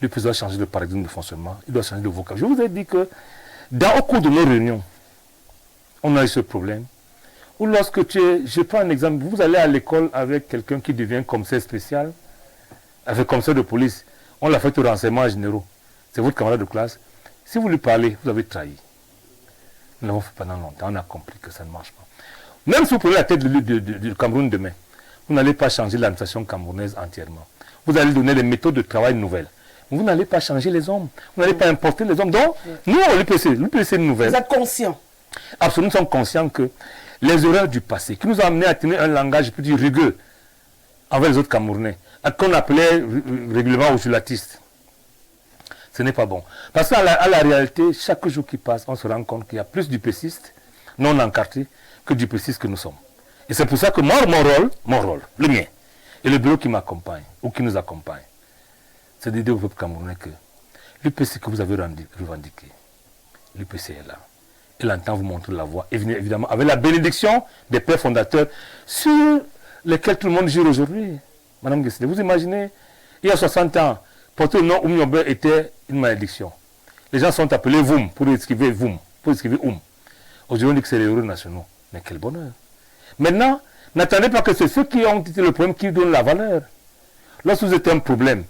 Le président doit changer de paradigme de fonctionnement, il doit changer de vocabulaire. Je vous ai dit que, au cours de nos réunions, on a eu ce problème. Ou lorsque je prends un exemple, vous allez à l'école avec quelqu'un qui devient commissaire spécial, avec commissaire de police, on l'a fait au renseignement généraux. C'est votre camarade de classe. Si vous lui parlez, vous avez trahi. Nous l'avons fait pendant longtemps, on a compris que ça ne marche pas. Même si vous prenez la tête du Cameroun demain, vous n'allez pas changer l'administration camerounaise entièrement. Vous allez donner des méthodes de travail nouvelles. Vous n'allez pas changer les hommes. Vous n'allez pas importer les hommes. Donc, nous, l'UPC nouvelle. Vous êtes conscients? Absolument, nous sommes conscients que les erreurs du passé, qui nous ont amené à tenir un langage, je peux dire, rugueux, envers les autres Camerounais, qu'on appelait régulièrement ojulatiste, ce n'est pas bon. Parce qu'à la réalité, chaque jour qui passe, on se rend compte qu'il y a plus d'UPCistes non encartés que d'UPCistes que nous sommes. Et c'est pour ça que mon rôle, le mien, et le bureau qui m'accompagne, ou qui nous accompagne, c'est d'aider au peuple camerounais que l'UPC que vous avez revendiqué, l'UPC est là. Elle entend vous montrer la voie, et évidemment avec la bénédiction des pères fondateurs sur lesquels tout le monde jure aujourd'hui. Madame Guessé, vous imaginez, il y a 60 ans, porter le nom Oumyobé était une malédiction. Les gens sont appelés Voum pour esquiver Voum, pour esquiver Oum. Aujourd'hui, on dit que c'est les héros nationaux. Mais quel bonheur. Maintenant, n'attendez pas que c'est ceux qui ont été le problème qui donnent la valeur. Lorsque vous êtes un problème,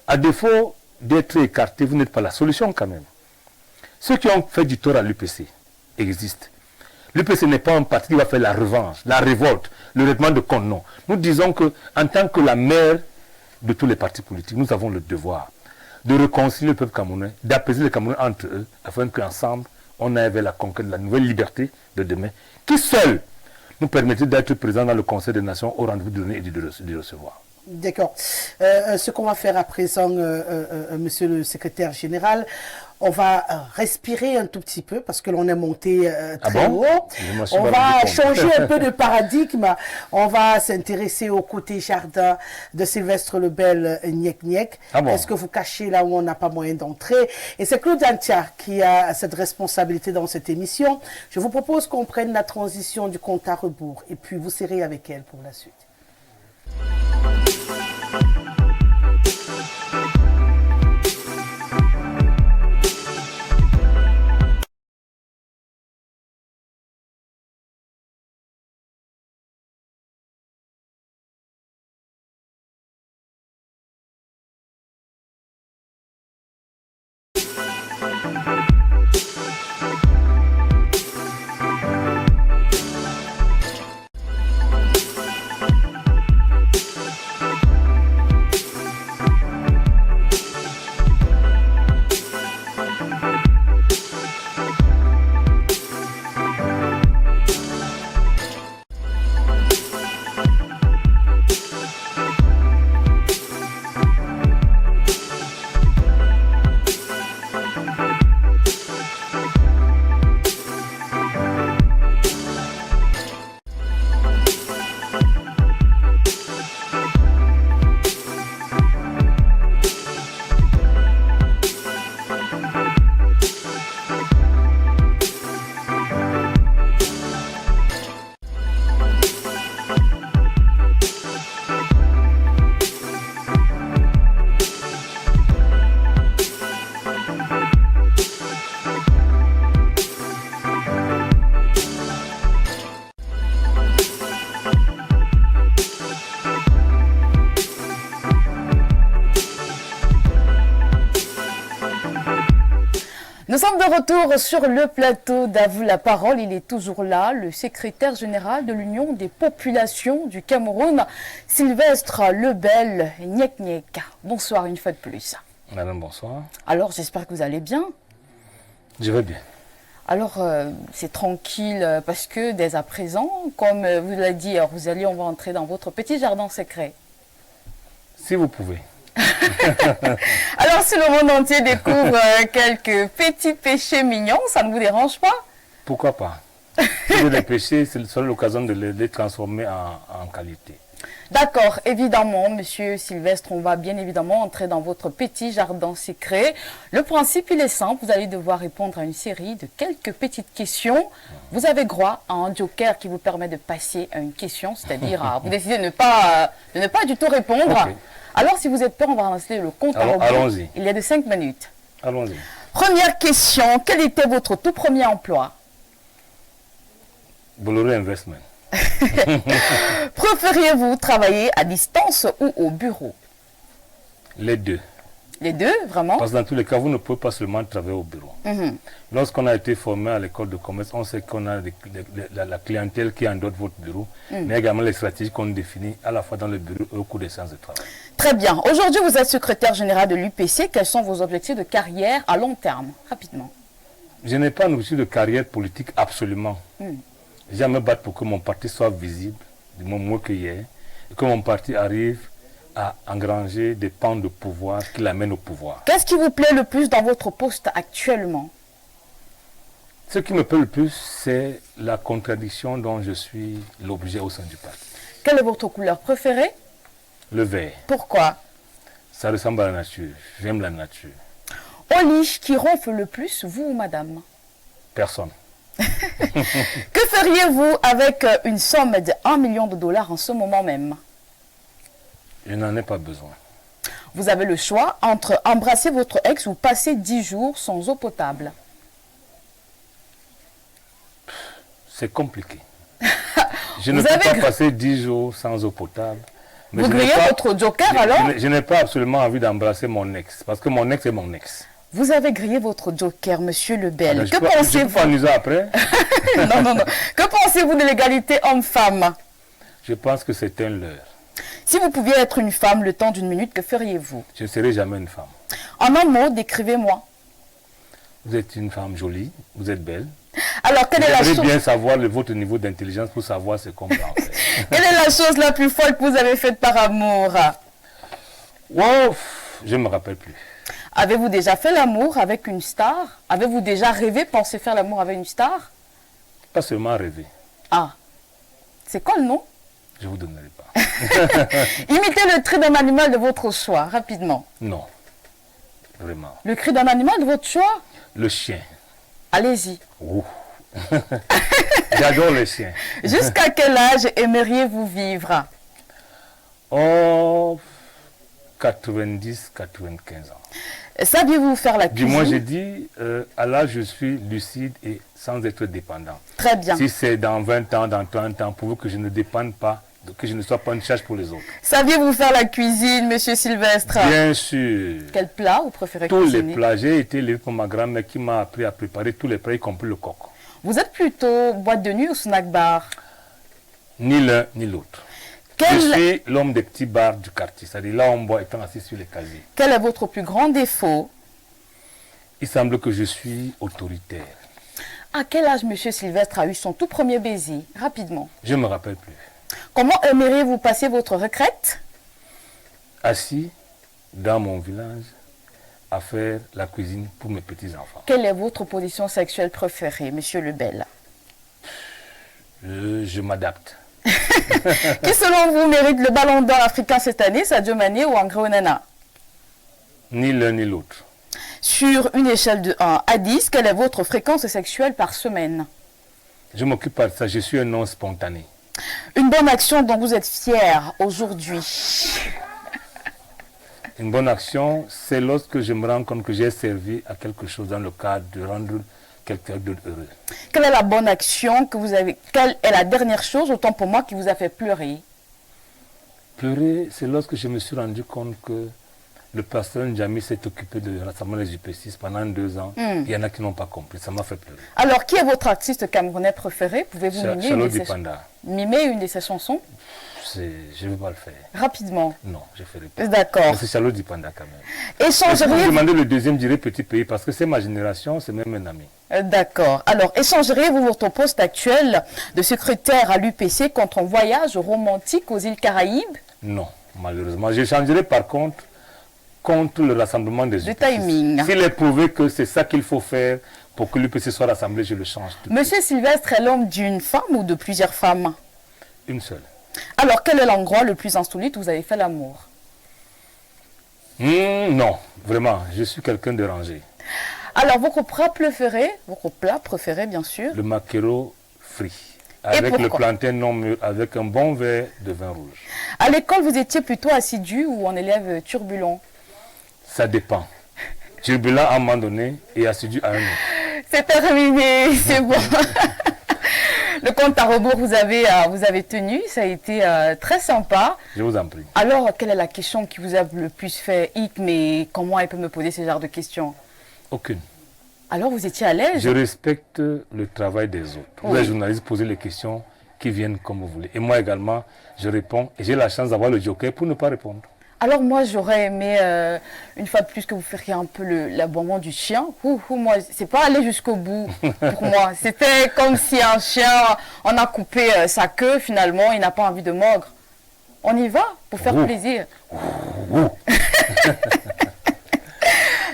à défaut d'être écarté, vous n'êtes pas la solution quand même. Ceux qui ont fait du tort à l'UPC existent. L'UPC n'est pas un parti qui va faire la revanche, la révolte, le règlement de compte, non. Nous disons qu'en tant que la mère de tous les partis politiques, nous avons le devoir de réconcilier le peuple camerounais, d'apaiser les Camerounais entre eux, afin qu'ensemble, on aille vers la conquête de la nouvelle liberté de demain, qui seule nous permettait d'être présents dans le Conseil des Nations au rendez-vous de donner et de recevoir. D'accord. Ce qu'on va faire à présent, monsieur le secrétaire général, on va respirer un tout petit peu parce que l'on est monté très haut. On va changer un peu de paradigme. On va s'intéresser au côté jardin de Sylvestre Lebel Nyek Nyek. Est-ce que vous cachez là où on n'a pas moyen d'entrer? Et c'est Claude Antia qui a cette responsabilité dans cette émission. Je vous propose qu'on prenne la transition du compte à rebours et puis vous serrez avec elle pour la suite. sommes de retour sur le plateau d'Avoue la parole. Il est toujours là, le secrétaire général de l'Union des populations du Cameroun, Sylvestre Lebel Nyek. Bonsoir une fois de plus. Madame, bonsoir. Alors, j'espère que vous allez bien. Je vais bien. Alors, c'est tranquille parce que dès à présent, comme vous l'avez dit, on va entrer dans votre petit jardin secret. Si vous pouvez. Alors, si le monde entier découvre quelques petits péchés mignons, ça ne vous dérange pas? Pourquoi pas? Si les péchés, c'est seule l'occasion de les transformer en qualité. D'accord, évidemment, monsieur Sylvestre, on va bien évidemment entrer dans votre petit jardin secret. Le principe, il est simple, vous allez devoir répondre à une série de quelques petites questions. Vous avez droit à un joker qui vous permet de passer à une question, c'est-à-dire vous décidez de ne pas du tout répondre. Okay. Alors, si vous êtes peur, on va lancer le compte à rebours. Allons-y. Il y a de 5 minutes. Allons-y. Première question, quel était votre tout premier emploi? Bolloré Investment. Préfériez-vous travailler à distance ou au bureau? Les deux. Les deux, vraiment? Parce que dans tous les cas, vous ne pouvez pas seulement travailler au bureau. Lorsqu'on a été formé à l'école de commerce, on sait qu'on a la clientèle qui endosse votre bureau, mais également les stratégies qu'on définit à la fois dans le bureau et au cours des séances de travail. Très bien. Aujourd'hui, vous êtes secrétaire général de l'UPC. Quels sont vos objectifs de carrière à long terme? Rapidement. Je n'ai pas un objectif de carrière politique absolument. J'aime me battre pour que mon parti soit visible, du moment que hier, et que mon parti arrive à engranger des pans de pouvoir qui l'amènent au pouvoir. Qu'est-ce qui vous plaît le plus dans votre poste actuellement? Ce qui me plaît le plus, c'est la contradiction dont je suis l'objet au sein du parti. Quelle est votre couleur préférée? Le vert. Pourquoi? Ça ressemble à la nature. J'aime la nature. Au lit, qui ronfle le plus, vous ou madame? Personne. Que feriez-vous avec une somme de 1 million de dollars en ce moment même? Je n'en ai pas besoin. Vous avez le choix entre embrasser votre ex ou passer 10 jours sans eau potable. C'est compliqué. Je ne peux pas passer 10 jours sans eau potable. Vous grillez votre joker alors? Je n'ai pas absolument envie d'embrasser mon ex, parce que mon ex est mon ex. Vous avez grillé votre joker, monsieur Lebel. Alors, que pensez-vous? Je peux amuser après. Non. Que pensez-vous de l'égalité homme-femme? Je pense que c'est un leurre. Si vous pouviez être une femme le temps d'une minute, que feriez-vous? Je ne serai jamais une femme. En un mot, décrivez-moi. Vous êtes une femme jolie, vous êtes belle. Alors, quelle est la chose... J'aimerais bien savoir votre niveau d'intelligence pour savoir ce qu'on peut en faire. Quelle est la chose la plus folle que vous avez faite par amour? Wow, je ne me rappelle plus. Avez-vous déjà fait l'amour avec une star? Avez-vous déjà rêvé, pensé faire l'amour avec une star? Pas seulement rêver. Ah, c'est quoi le nom? Je ne vous donnerai pas. Imitez le cri d'un animal de votre choix, rapidement. Non, vraiment. Le cri d'un animal de votre choix? Le chien. Allez-y. J'adore les chiens. Jusqu'à quel âge aimeriez-vous vivre? Oh, 90, 95 ans. Saviez-vous faire la cuisine? Du moins, j'ai dit, à l'âge, je suis lucide et sans être dépendant. Très bien. Si c'est dans 20 ans, dans 30 ans, pour que je ne dépende pas, que je ne sois pas une charge pour les autres. Saviez-vous faire la cuisine, monsieur Sylvestre? Bien sûr. Quel plat vous préférez tous cuisiner? Tous les plats. J'ai été élevé par ma grand-mère qui m'a appris à préparer tous les plats, y compris le coq. Vous êtes plutôt boîte de nuit ou snack bar? Ni l'un ni l'autre. Je suis l'homme des petits bars du quartier, c'est-à-dire là on boit étant assis sur les casiers. Quel est votre plus grand défaut? Il semble que je suis autoritaire. À quel âge monsieur Sylvestre a eu son tout premier baiser? Rapidement. Je ne me rappelle plus. Comment aimeriez-vous passer votre retraite? Assis dans mon village à faire la cuisine pour mes petits-enfants. Quelle est votre position sexuelle préférée, monsieur Lebel? Je m'adapte. Qui selon vous mérite le ballon d'or africain cette année, Sadio Mané ou André Onana? Ni l'un ni l'autre. Sur une échelle de 1 à 10, quelle est votre fréquence sexuelle par semaine? Je m'occupe pas de ça, je suis un homme spontané. Une bonne action dont vous êtes fier aujourd'hui? Une bonne action, c'est lorsque je me rends compte que j'ai servi à quelque chose dans le cadre de rendre quelqu'un d'autre heureux. Quelle est la bonne action que vous avez? Quelle est la dernière chose, autant pour moi, qui vous a fait pleurer? Pleurer, c'est lorsque je me suis rendu compte que le pasteur Njami s'est occupé de rassembler les UP6 pendant 2 ans. Il y en a qui n'ont pas compris. Ça m'a fait pleurer. Alors, qui est votre artiste camerounais préféré? Pouvez-vous mimer une de ses chansons? Je ne vais pas le faire. Rapidement. Non, je ne ferai pas. D'accord. C'est Charlotte Dipanda quand même. Échangeriez... Si vous demandez le deuxième, je dirais Petit Pays, parce que c'est ma génération, c'est même un ami. D'accord. Alors, échangeriez-vous votre poste actuel de secrétaire à l'UPC contre un voyage romantique aux îles Caraïbes? Non, malheureusement. J'échangerai par contre le rassemblement des UPC. Timing. S'il est prouvé que c'est ça qu'il faut faire pour que l'UPC soit rassemblé, je le change. Monsieur Sylvestre est l'homme d'une femme ou de plusieurs femmes? Une seule. Alors, quel est l'endroit le plus insolite où vous avez fait l'amour? Non, vraiment, je suis quelqu'un de rangé. Alors, votre plat préféré, bien sûr? Le maquereau frit, avec le plantain non mûr, avec un bon verre de vin rouge. À l'école, vous étiez plutôt assidu ou un élève turbulent? Ça dépend. Turbulent à un moment donné et assidu à un autre. C'est terminé, c'est bon. Le compte à rebours, vous avez tenu, ça a été très sympa. Je vous en prie. Alors, quelle est la question qui vous a le plus fait hic, mais comment elle peut me poser ce genre de questions? Aucune. Alors, vous étiez à l'aise? Je respecte le travail des autres. Vous, les journalistes, posez les questions qui viennent comme vous voulez. Et moi également, je réponds et j'ai la chance d'avoir le joker pour ne pas répondre. Alors moi, j'aurais aimé, une fois de plus, que vous feriez un peu l'aboiement du chien. Moi, c'est pas aller jusqu'au bout pour moi. C'était comme si un chien, on a coupé sa queue, finalement, il n'a pas envie de mordre. On y va pour faire plaisir.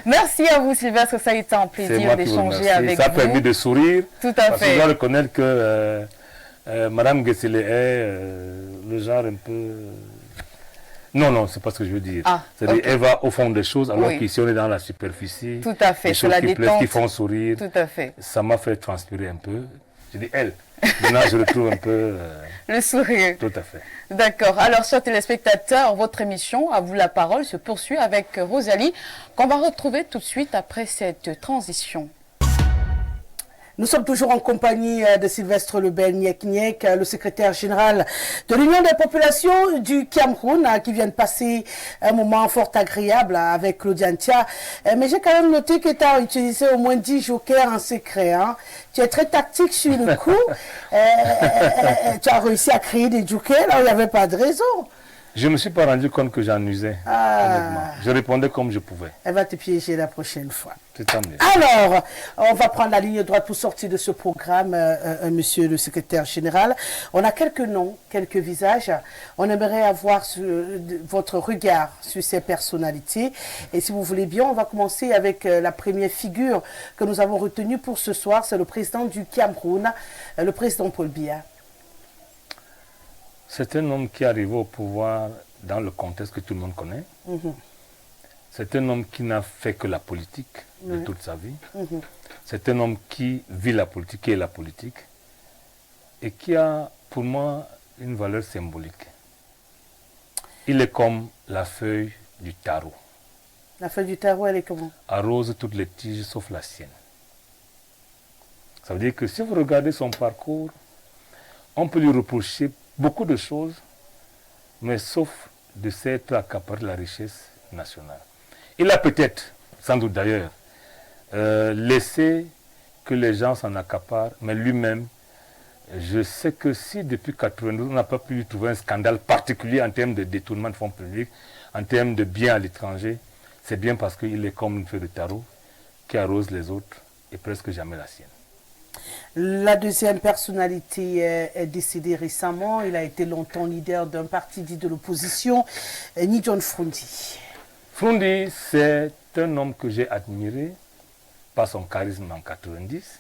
Merci à vous, Sylvestre, ça a été un plaisir d'échanger avec vous. Ça a permis de sourire. Tout à fait. Parce que je dois reconnaître que Madame Gessele est le genre un peu... Non, c'est pas ce que je veux dire. C'est-à-dire qu'elle va au fond des choses, alors qu'ici on est dans la superficie. Tout à fait, des choses qui plaisent, qui font sourire. Tout à fait. Ça m'a fait transpirer un peu. Je dis elle. Maintenant, je retrouve un peu... le sourire. Tout à fait. D'accord. Alors, chers téléspectateurs, votre émission, À vous la parole, se poursuit avec Rosalie, qu'on va retrouver tout de suite après cette transition. Nous sommes toujours en compagnie de Sylvestre Lebel Nyek, le secrétaire général de l'Union des populations du Cameroun, qui vient de passer un moment fort agréable avec Claudia Ntia. Mais j'ai quand même noté que tu as utilisé au moins 10 jokers en secret. Hein. Tu es très tactique sur le coup. Tu as réussi à créer des jokers là où il n'y avait pas de raison. Je ne me suis pas rendu compte que j'en usais. Je répondais comme je pouvais. Elle va te piéger la prochaine fois. C'est tant mieux. Alors, on va prendre la ligne droite pour sortir de ce programme, monsieur le secrétaire général. On a quelques noms, quelques visages. On aimerait avoir votre regard sur ces personnalités. Et si vous voulez bien, on va commencer avec la première figure que nous avons retenue pour ce soir. C'est le président du Cameroun, le président Paul Biya. C'est un homme qui est arrivé au pouvoir dans le contexte que tout le monde connaît. C'est un homme qui n'a fait que la politique de toute sa vie. C'est un homme qui vit la politique, qui est la politique, et qui a, pour moi, une valeur symbolique. Il est comme la feuille du taro. La feuille du taro, elle est comment? Arrose toutes les tiges sauf la sienne. Ça veut dire que si vous regardez son parcours, on peut lui reprocher beaucoup de choses, mais sauf de s'être accaparé la richesse nationale. Il a peut-être, sans doute d'ailleurs, laissé que les gens s'en accaparent, mais lui-même, je sais que si depuis 1992, on n'a pas pu lui trouver un scandale particulier en termes de détournement de fonds publics, en termes de biens à l'étranger, c'est bien parce qu'il est comme une feuille de tarot qui arrose les autres et presque jamais la sienne. La deuxième personnalité est décédée récemment. Il a été longtemps leader d'un parti dit de l'opposition, Nidjon Frundi. Frundi, c'est un homme que j'ai admiré par son charisme en 90.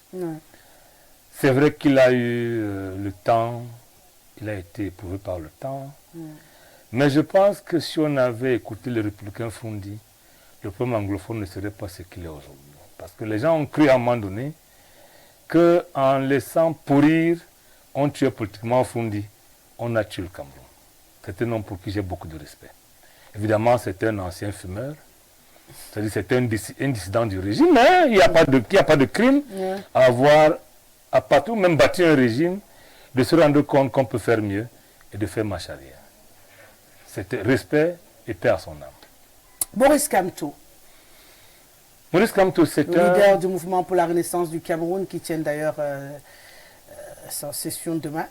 C'est vrai qu'il a eu le temps, il a été éprouvé par le temps. Mais je pense que si on avait écouté le républicain Frundi, le problème anglophone ne serait pas ce qu'il est aujourd'hui. Parce que les gens ont cru à un moment donné qu'en laissant pourrir, on tuait politiquement Frundi, on a tué le Cameroun. C'est un homme pour qui j'ai beaucoup de respect. Évidemment, c'est un ancien fumeur, c'est-à-dire c'est un dissident du régime, mais il n'y a pas de crime à avoir, à partout, même bâtir un régime, de se rendre compte qu'on peut faire mieux et de faire marche arrière. C'était respect et paix à son âme. Boris Kamto. Maurice Kamto, c'est Le un... leader du mouvement pour la renaissance du Cameroun, qui tient d'ailleurs sa session demain.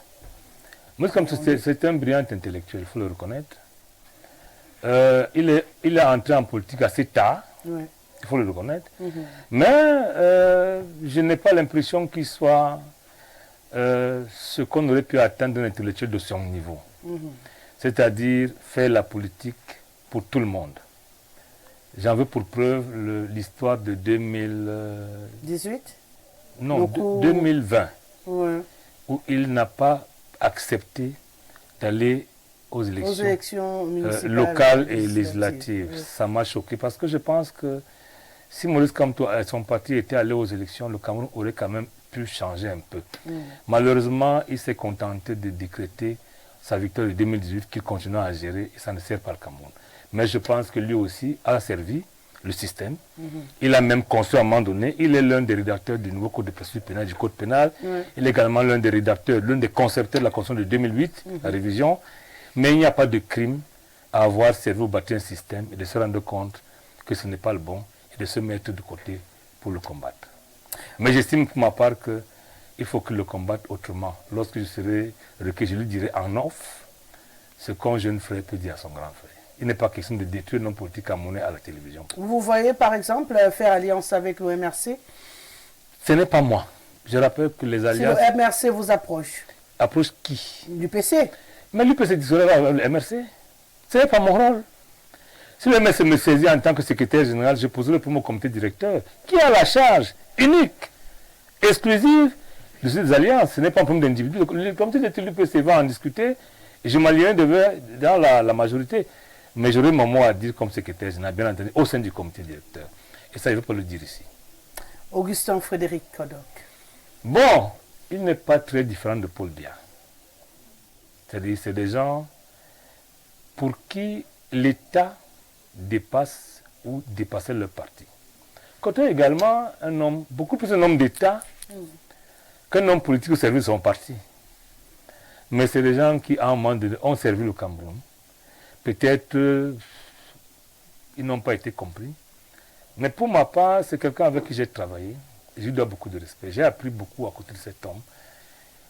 Maurice Kamto, c'est un brillant intellectuel, il faut le reconnaître. Il est entré en politique assez tard, Ouais. il faut le reconnaître. Mais je n'ai pas l'impression qu'il soit ce qu'on aurait pu attendre d'un intellectuel de son niveau. C'est-à-dire faire la politique pour tout le monde. J'en veux pour preuve l'histoire de 18 non, Donc, 2020, ouais. où il n'a pas accepté d'aller aux élections, municipales, locales et législatives. Ouais. Ça m'a choqué parce que je pense que si Maurice Kamto et son parti étaient allés aux élections, le Cameroun aurait quand même pu changer un peu. Malheureusement, il s'est contenté de décréter sa victoire de 2018 qu'il continue à gérer et ça ne sert pas le Cameroun. Mais je pense que lui aussi a servi le système. Il a même construit à un moment donné, il est l'un des rédacteurs du nouveau code de procédure pénale, du code pénal. Il est également l'un des rédacteurs, l'un des concepteurs de la Constitution de 2008, la révision. Mais il n'y a pas de crime à avoir servi ou bâti un système et de se rendre compte que ce n'est pas le bon et de se mettre de côté pour le combattre. Mais j'estime pour ma part qu'il faut qu'il le combatte autrement. Lorsque je serai recueilli, je lui dirai en off ce qu'un jeune frère peut dire à son grand frère. Il n'est pas question de détruire nos politiques camerounais à la télévision. Vous voyez par exemple faire alliance avec le MRC? Ce n'est pas moi. Je rappelle que les Si alliances... le MRC vous approche? Approche qui? Du PC? Mais lui peut se dissocier avec le MRC. Ce n'est pas mon rôle. Si le MRC me saisit en tant que secrétaire général, je poserai pour mon comité directeur qui a la charge unique, exclusive de ces alliances. Ce n'est pas un problème d'individu. Le comité directeur du PC va en discuter et je m'allierai dans la majorité. Mais j'aurai mon mot à dire comme secrétaire général, bien entendu, au sein du comité directeur. Et ça, je ne vais pas le dire ici. Augustin Frédéric Kodok. Bon, il n'est pas très différent de Paul Biya. C'est-à-dire, c'est des gens pour qui l'État dépasse ou dépassait leur parti. Kodok est également un homme, beaucoup plus un homme d'État qu'un homme politique au service de son parti. Mais c'est des gens qui, à un moment donné, ont servi le Cameroun. Peut-être ils n'ont pas été compris. Mais pour ma part, c'est quelqu'un avec qui j'ai travaillé. Je lui dois beaucoup de respect. J'ai appris beaucoup à côté de cet homme.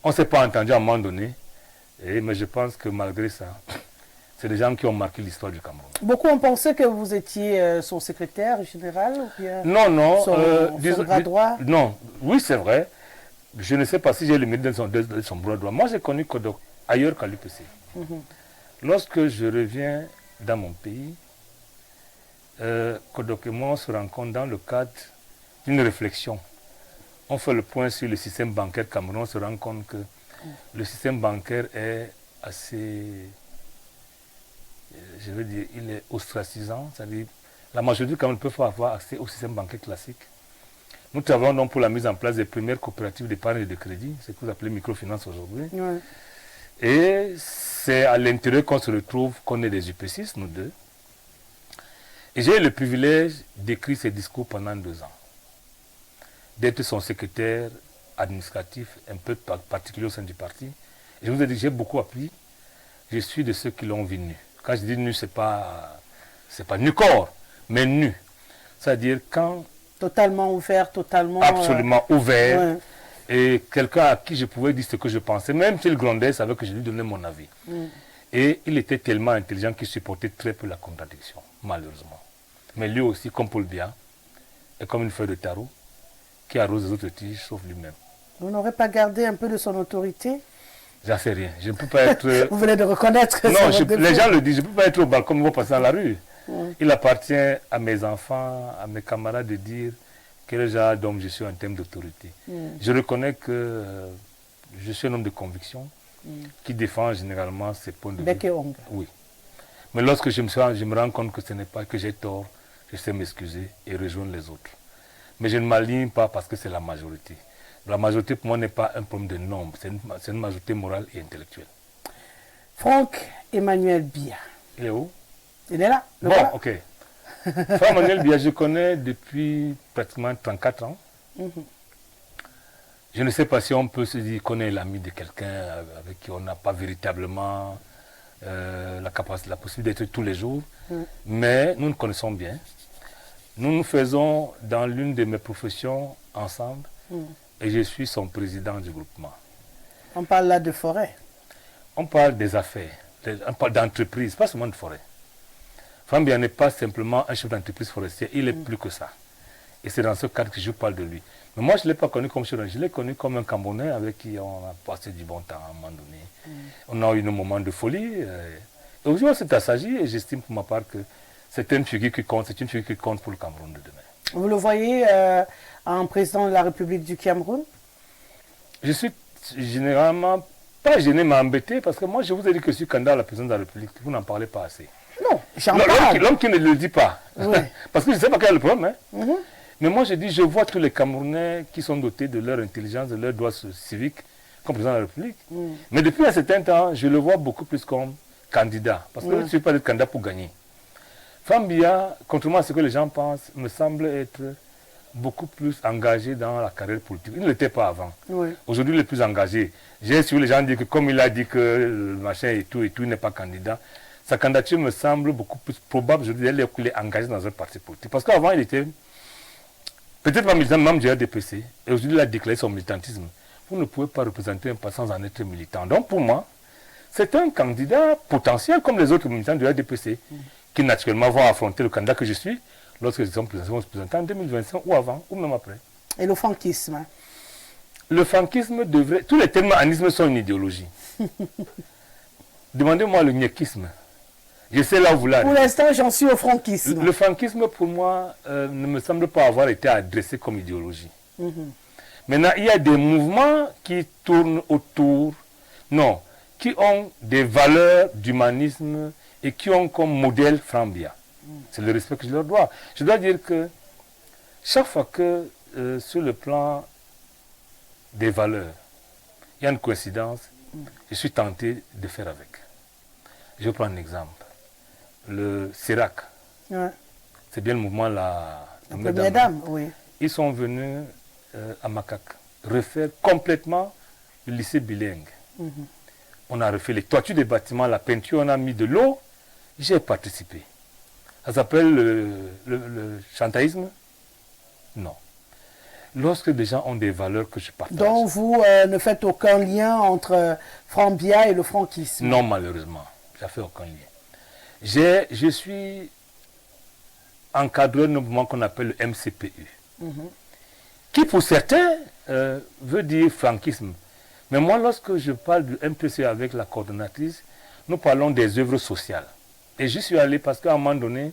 On ne s'est pas entendu à un moment donné. Mais je pense que malgré ça, c'est des gens qui ont marqué l'histoire du Cameroun. Beaucoup ont pensé que vous étiez son secrétaire général ou bien Non. son bras droit? Non, oui c'est vrai. Je ne sais pas si j'ai le mérite de son bras droit. Moi j'ai connu Kodok ailleurs qu'à l'UPC. Lorsque je reviens dans mon pays, Kodok et moi on se rencontre dans le cadre d'une réflexion. On fait le point sur le système bancaire camerounais, on se rend compte que le système bancaire est assez, je veux dire, il est ostracisant. C'est-à-dire, la majorité du Cameroun ne peut pas avoir accès au système bancaire classique. Nous travaillons donc pour la mise en place des premières coopératives d'épargne et de crédit, ce que vous appelez microfinance aujourd'hui. Ouais. Et c'est à l'intérieur qu'on se retrouve, qu'on est des UP6, nous deux. Et j'ai eu le privilège d'écrire ces discours pendant 2 ans. D'être son secrétaire administratif, un peu particulier au sein du parti. Et je vous ai dit, j'ai beaucoup appris. Je suis de ceux qui l'ont vu nu. Quand je dis nu, c'est pas nu corps, mais nu. C'est-à-dire quand... Totalement ouvert, totalement... Absolument ouvert. Ouais. Et quelqu'un à qui je pouvais dire ce que je pensais, même s'il grondait, savait que je lui donnais mon avis. Et il était tellement intelligent qu'il supportait très peu la contradiction, malheureusement. Mais lui aussi, comme Paul Biya, est comme une feuille de tarot qui arrose les autres tiges, sauf lui-même. Vous n'aurez pas gardé un peu de son autorité? J'en sais rien. Je ne peux pas être... Vous venez de reconnaître que Non, c'est votre les défaut. gens le disent, je ne peux pas être au balcon, ils vont passer dans la rue. Il appartient à mes enfants, à mes camarades de dire quel genre d'homme je suis en termes d'autorité. Je reconnais que je suis un homme de conviction qui défend généralement ses points de vue. Bec et ongle. Oui. Mais lorsque je me rends compte que ce n'est pas que j'ai tort, je sais m'excuser et rejoindre les autres. Mais je ne m'aligne pas parce que c'est la majorité. La majorité pour moi n'est pas un problème de nombre, c'est une majorité morale et intellectuelle. Franck Emmanuel Biya. Il est où? Il est là. Bon, ok. Franck Emmanuel Biya, je connais depuis pratiquement 34 ans. Je ne sais pas si on peut se dire qu'on est l'ami de quelqu'un avec qui on n'a pas véritablement la possibilité d'être tous les jours, mais nous nous connaissons bien. Nous nous faisons dans l'une de mes professions ensemble et je suis son président du groupement. On parle là de forêt. On parle des affaires, on parle d'entreprise, pas seulement de forêt. Frambia n'est pas simplement un chef d'entreprise forestier, il est plus que ça. Et c'est dans ce cadre que je parle de lui. Mais moi, je ne l'ai pas connu comme chef, je l'ai connu comme un Camerounais avec qui on a passé du bon temps à un moment donné. On a eu un moment de folie. Et aujourd'hui, c'est s'agit et j'estime pour ma part que c'est une figure qui compte, c'est une figure qui compte pour le Cameroun de demain. Vous le voyez en président de la République du Cameroun? Je suis généralement pas gêné, mais embêté, parce que moi, je vous ai dit que je suis candidat à la présidence de la République. Vous n'en parlez pas assez. Non, j'en parle. L'homme qui ne le dit pas. Oui. Parce que je ne sais pas quel est le problème. Hein. Mais moi, je dis, je vois tous les Camerounais qui sont dotés de leur intelligence, de leurs droits civiques, comme président de la République. Mais depuis un certain temps, je le vois beaucoup plus comme candidat. Parce que je ne suis pas le candidat pour gagner. Frambia, contrairement à ce que les gens pensent, me semble être beaucoup plus engagé dans la carrière politique. Il ne l'était pas avant. Aujourd'hui, il est plus engagé. J'ai suivi les gens dire que comme il a dit que le machin et tout, il n'est pas candidat, sa candidature me semble beaucoup plus probable. Je dirais qu'il est engagé dans un parti politique. Parce qu'avant, il était peut-être pas militant, même du RDPC. Et aujourd'hui, il a déclaré son militantisme. Vous ne pouvez pas représenter un parti sans en être militant. Donc, pour moi, c'est un candidat potentiel comme les autres militants du RDPC, qui naturellement vont affronter le candidat que je suis lorsque ils vont se présenter en 2025 ou avant, ou même après. Et le franquisme? Le franquisme devrait... Tous les termes anisme sont une idéologie. Demandez-moi le niekisme. Je sais là où vous l'avez. Pour l'instant, j'en suis au franquisme. Le franquisme, pour moi, ne me semble pas avoir été adressé comme idéologie. Maintenant, il y a des mouvements qui tournent autour, non, qui ont des valeurs d'humanisme et qui ont comme modèle Frambia. C'est le respect que je leur dois. Je dois dire que chaque fois que, sur le plan des valeurs, il y a une coïncidence, je suis tenté de faire avec. Je prends un exemple. Le CERAC, c'est bien le mouvement la Première Dame, oui. Ils sont venus à Makak refaire complètement le lycée bilingue. On a refait les toitures des bâtiments, la peinture, on a mis de l'eau. J'ai participé. Ça s'appelle le chantaïsme? Non. Lorsque des gens ont des valeurs que je partage. Donc vous ne faites aucun lien entre Frambia et le franquisme? Non, malheureusement. Je n'ai fait aucun lien. Je suis encadreur d'un mouvement qu'on appelle le MCPU. Qui pour certains veut dire franquisme. Mais moi, lorsque je parle du MPCU avec la coordonnatrice, nous parlons des œuvres sociales. Et je suis allé parce qu'à un moment donné,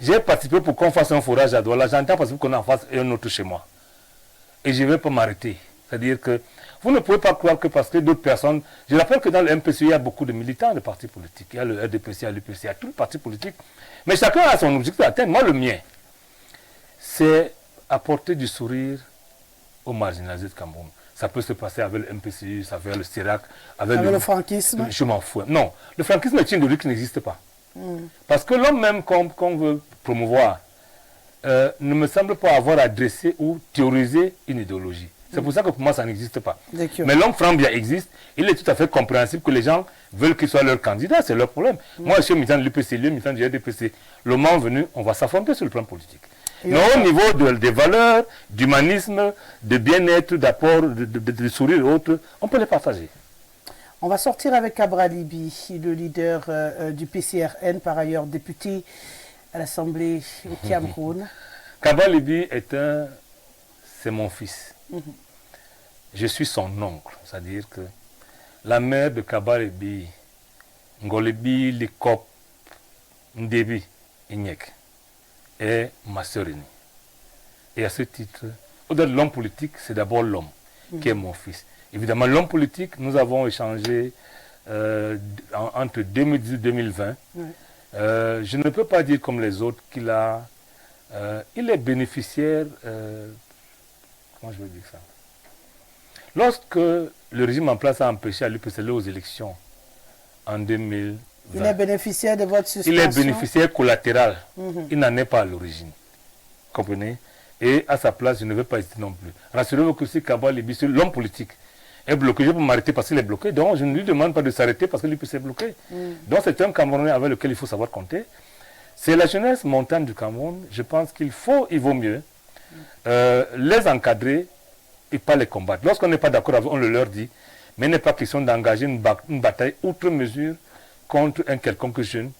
j'ai participé pour qu'on fasse un forage à Douala. J'entends parce qu'on en fasse un autre chez moi. Et je ne vais pas m'arrêter. C'est-à-dire que vous ne pouvez pas croire que parce que d'autres personnes... Je rappelle que dans le MPCU, il y a beaucoup de militants de partis politiques. Il y a le RDPC, il y a l'UPC, il y a tous les partis politiques. Mais chacun a son objectif à atteindre. Moi, le mien, c'est apporter du sourire aux marginalisés de Cameroun. Ça peut se passer avec le MPCU, ça fait le CERAC, avec le franquisme. Je m'en fous. Non, le franquisme est une idéologie qui n'existe pas. Parce que l'homme même qu'on veut promouvoir ne me semble pas avoir adressé ou théorisé une idéologie. C'est pour ça que pour moi, ça n'existe pas. Mais l'homme Frambia existe. Il est tout à fait compréhensible que les gens veulent qu'il soit leur candidat. C'est leur problème. Moi, je suis militant de l'UPC, lui, militant du RDPC. Le moment venu, on va s'affronter sur le plan politique. Mais au niveau des valeurs, d'humanisme, de bien-être, d'apport, de sourire et autres, on peut les partager. On va sortir avec Kabra Libi, le leader du PCRN, par ailleurs député à l'Assemblée au Cameroun. Kabra Libi c'est mon fils. Je suis son oncle, c'est-à-dire que la mère de Kabra Libi, Ngolebi, Likop, Ndebi, Inyek, est ma sœur aînée. Et à ce titre, au-delà de l'homme politique, c'est d'abord l'homme qui est mon fils. Évidemment, l'homme politique, nous avons échangé entre 2018 et 2020. Je ne peux pas dire comme les autres qu'il il est bénéficiaire, comment je veux dire ça? Lorsque le régime en place a empêché à l'UPC aux élections en 2020, il est bénéficiaire de votre suspension? Il est bénéficiaire collatéral. Il n'en est pas à l'origine. Comprenez? Et à sa place, je ne vais pas hésiter non plus. Rassurez-vous que si Kabra Libi, l'homme politique, est bloqué, je peux m'arrêter parce qu'il est bloqué. Donc, je ne lui demande pas de s'arrêter parce que l'UPC est bloqué. Donc, c'est un Camerounais avec lequel il faut savoir compter. C'est la jeunesse montante du Cameroun. Je pense il vaut mieux les encadrer et pas les combattre. Lorsqu'on n'est pas d'accord avec eux, on le leur dit. Mais il n'est pas question d'engager une bataille outre mesure contre un quelconque jeune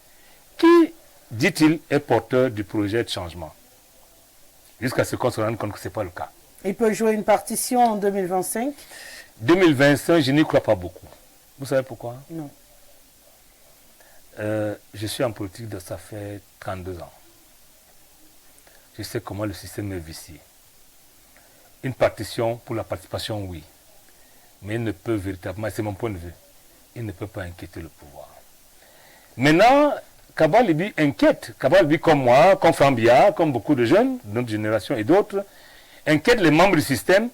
qui, dit-il, est porteur du projet de changement. Jusqu'à ce qu'on se rende compte que ce n'est pas le cas. Il peut jouer une partition en 2025? 2025, je n'y crois pas beaucoup. Vous savez pourquoi? Non. Je suis en politique, ça fait 32 ans. Je sais comment le système est vicié. Une partition pour la participation, oui. Mais il ne peut véritablement, c'est mon point de vue, il ne peut pas inquiéter le pouvoir. Maintenant, Kaba Libi inquiète. Kaba Libi comme moi, comme Frambia, comme beaucoup de jeunes de notre génération et d'autres, inquiète les membres du système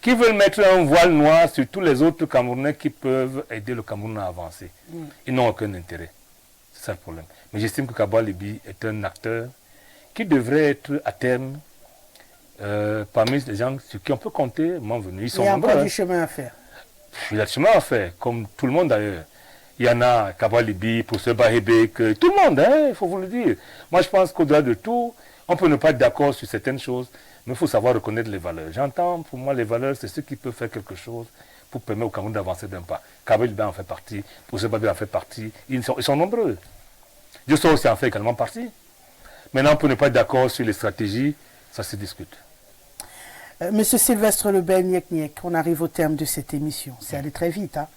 qui veulent mettre un voile noir sur tous les autres Camerounais qui peuvent aider le Cameroun à avancer. Ils n'ont aucun intérêt. C'est ça le problème. Mais j'estime que Kaba Libi est un acteur qui devrait être à terme parmi les gens sur qui on peut compter, m'en venus. Ils sont il y a nombreux. encore du chemin à faire. Il y a du chemin à faire, comme tout le monde d'ailleurs. Il y en a, Kaba Libi, Professeur Bahebek, tout le monde, il faut vous le dire. Moi, je pense qu'au-delà de tout, on peut ne pas être d'accord sur certaines choses, mais il faut savoir reconnaître les valeurs. J'entends, pour moi, les valeurs, c'est ce qui peut faire quelque chose pour permettre au Cameroun d'avancer d'un pas. Kaba Libi en fait partie, Professeur Bahebek en fait partie, ils sont nombreux. Dieu aussi en fait également partie. Maintenant, on peut ne pas être d'accord sur les stratégies, ça se discute. Monsieur Sylvestre Lebel Niek, on arrive au terme de cette émission. C'est allé très vite. Hein.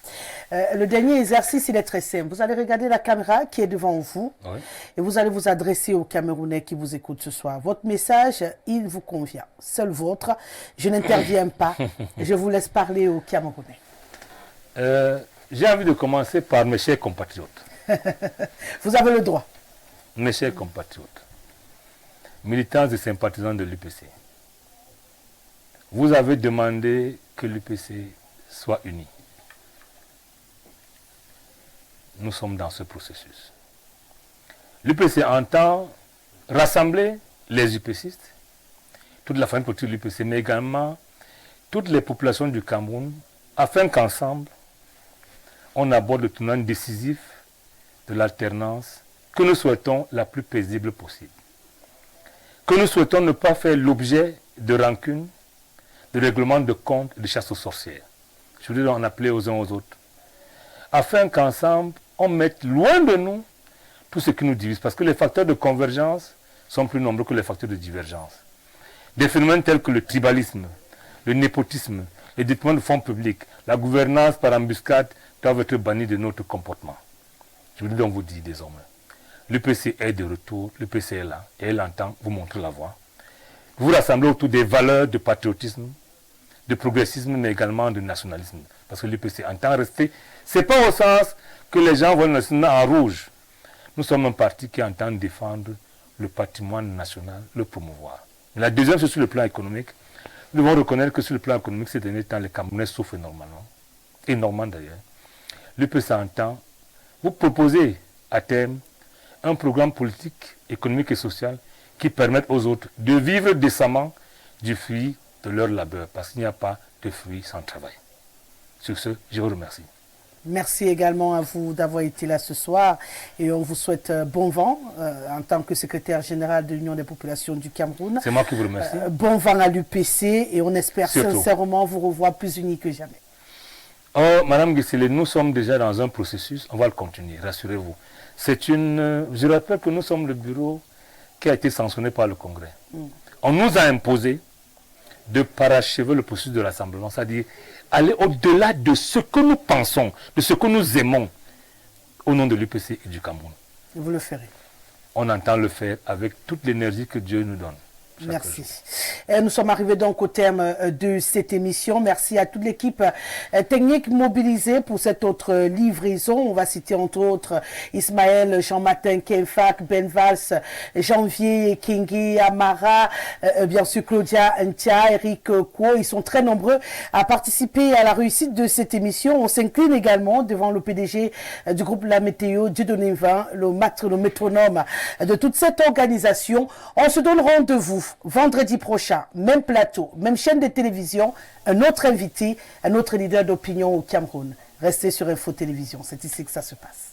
Le dernier exercice, il est très simple. Vous allez regarder la caméra qui est devant vous et vous allez vous adresser aux Camerounais qui vous écoutent ce soir. Votre message, il vous convient. Seul vôtre. Je n'interviens pas. Je vous laisse parler aux Camerounais. J'ai envie de commencer par mes chers compatriotes. Vous avez le droit. Mes chers compatriotes, militants et sympathisants de l'UPC, vous avez demandé que l'UPC soit uni. Nous sommes dans ce processus. L'UPC entend rassembler les UPCistes, toute la famille politique de l'UPC, mais également toutes les populations du Cameroun, afin qu'ensemble, on aborde le tournant décisif de l'alternance que nous souhaitons la plus paisible possible. Que nous souhaitons ne pas faire l'objet de rancune, de règlement de compte et de chasse aux sorcières. Je voudrais en appeler aux uns aux autres. Afin qu'ensemble, on mette loin de nous tout ce qui nous divise. Parce que les facteurs de convergence sont plus nombreux que les facteurs de divergence. Des phénomènes tels que le tribalisme, le népotisme, les détournements de fonds publics, la gouvernance par embuscade doivent être bannis de notre comportement. Je voudrais donc vous dire désormais. L'UPC est de retour, l'UPC est là, et elle entend vous montrer la voie. Vous vous rassemblez autour des valeurs de patriotisme, de progressisme, mais également de nationalisme. Parce que l'UPC entend rester. Ce n'est pas au sens que les gens voient le national en rouge. Nous sommes un parti qui entend défendre le patrimoine national, le promouvoir. La deuxième, c'est sur le plan économique. Nous devons reconnaître que sur le plan économique, ces derniers temps, les Camerounais souffrent énormément d'ailleurs. L'UPC entend vous proposer à terme un programme politique, économique et social qui permette aux autres de vivre décemment du fruit de leur labeur, parce qu'il n'y a pas de fruit sans travail. Sur ce, je vous remercie. Merci également à vous d'avoir été là ce soir et on vous souhaite bon vent en tant que secrétaire général de l'Union des populations du Cameroun. C'est moi qui vous remercie. Bon vent à l'UPC et on espère sincèrement vous revoir plus unis que jamais. Oh, Madame Guissele, nous sommes déjà dans un processus, on va le continuer, rassurez-vous. Je rappelle que nous sommes le bureau qui a été sanctionné par le Congrès. On nous a imposé de parachever le processus de rassemblement, c'est-à-dire aller au-delà de ce que nous pensons, de ce que nous aimons au nom de l'UPC et du Cameroun. Vous le ferez. On entend le faire avec toute l'énergie que Dieu nous donne. Merci. Et nous sommes arrivés donc au terme de cette émission. Merci à toute l'équipe technique mobilisée pour cette autre livraison. On va citer entre autres Ismaël, Jean-Martin, Kenfak, Ben Valls, Janvier, Kingi, Amara, bien sûr Claudia Ntia, Eric Kwo. Ils sont très nombreux à participer à la réussite de cette émission. On s'incline également devant le PDG du groupe La Météo, Dieudonné Vin, le métronome de toute cette organisation. On se donne rendez-vous 9, vendredi prochain, même plateau, même chaîne de télévision, un autre invité, un autre leader d'opinion au Cameroun. Restez sur Info Télévision, c'est ici que ça se passe.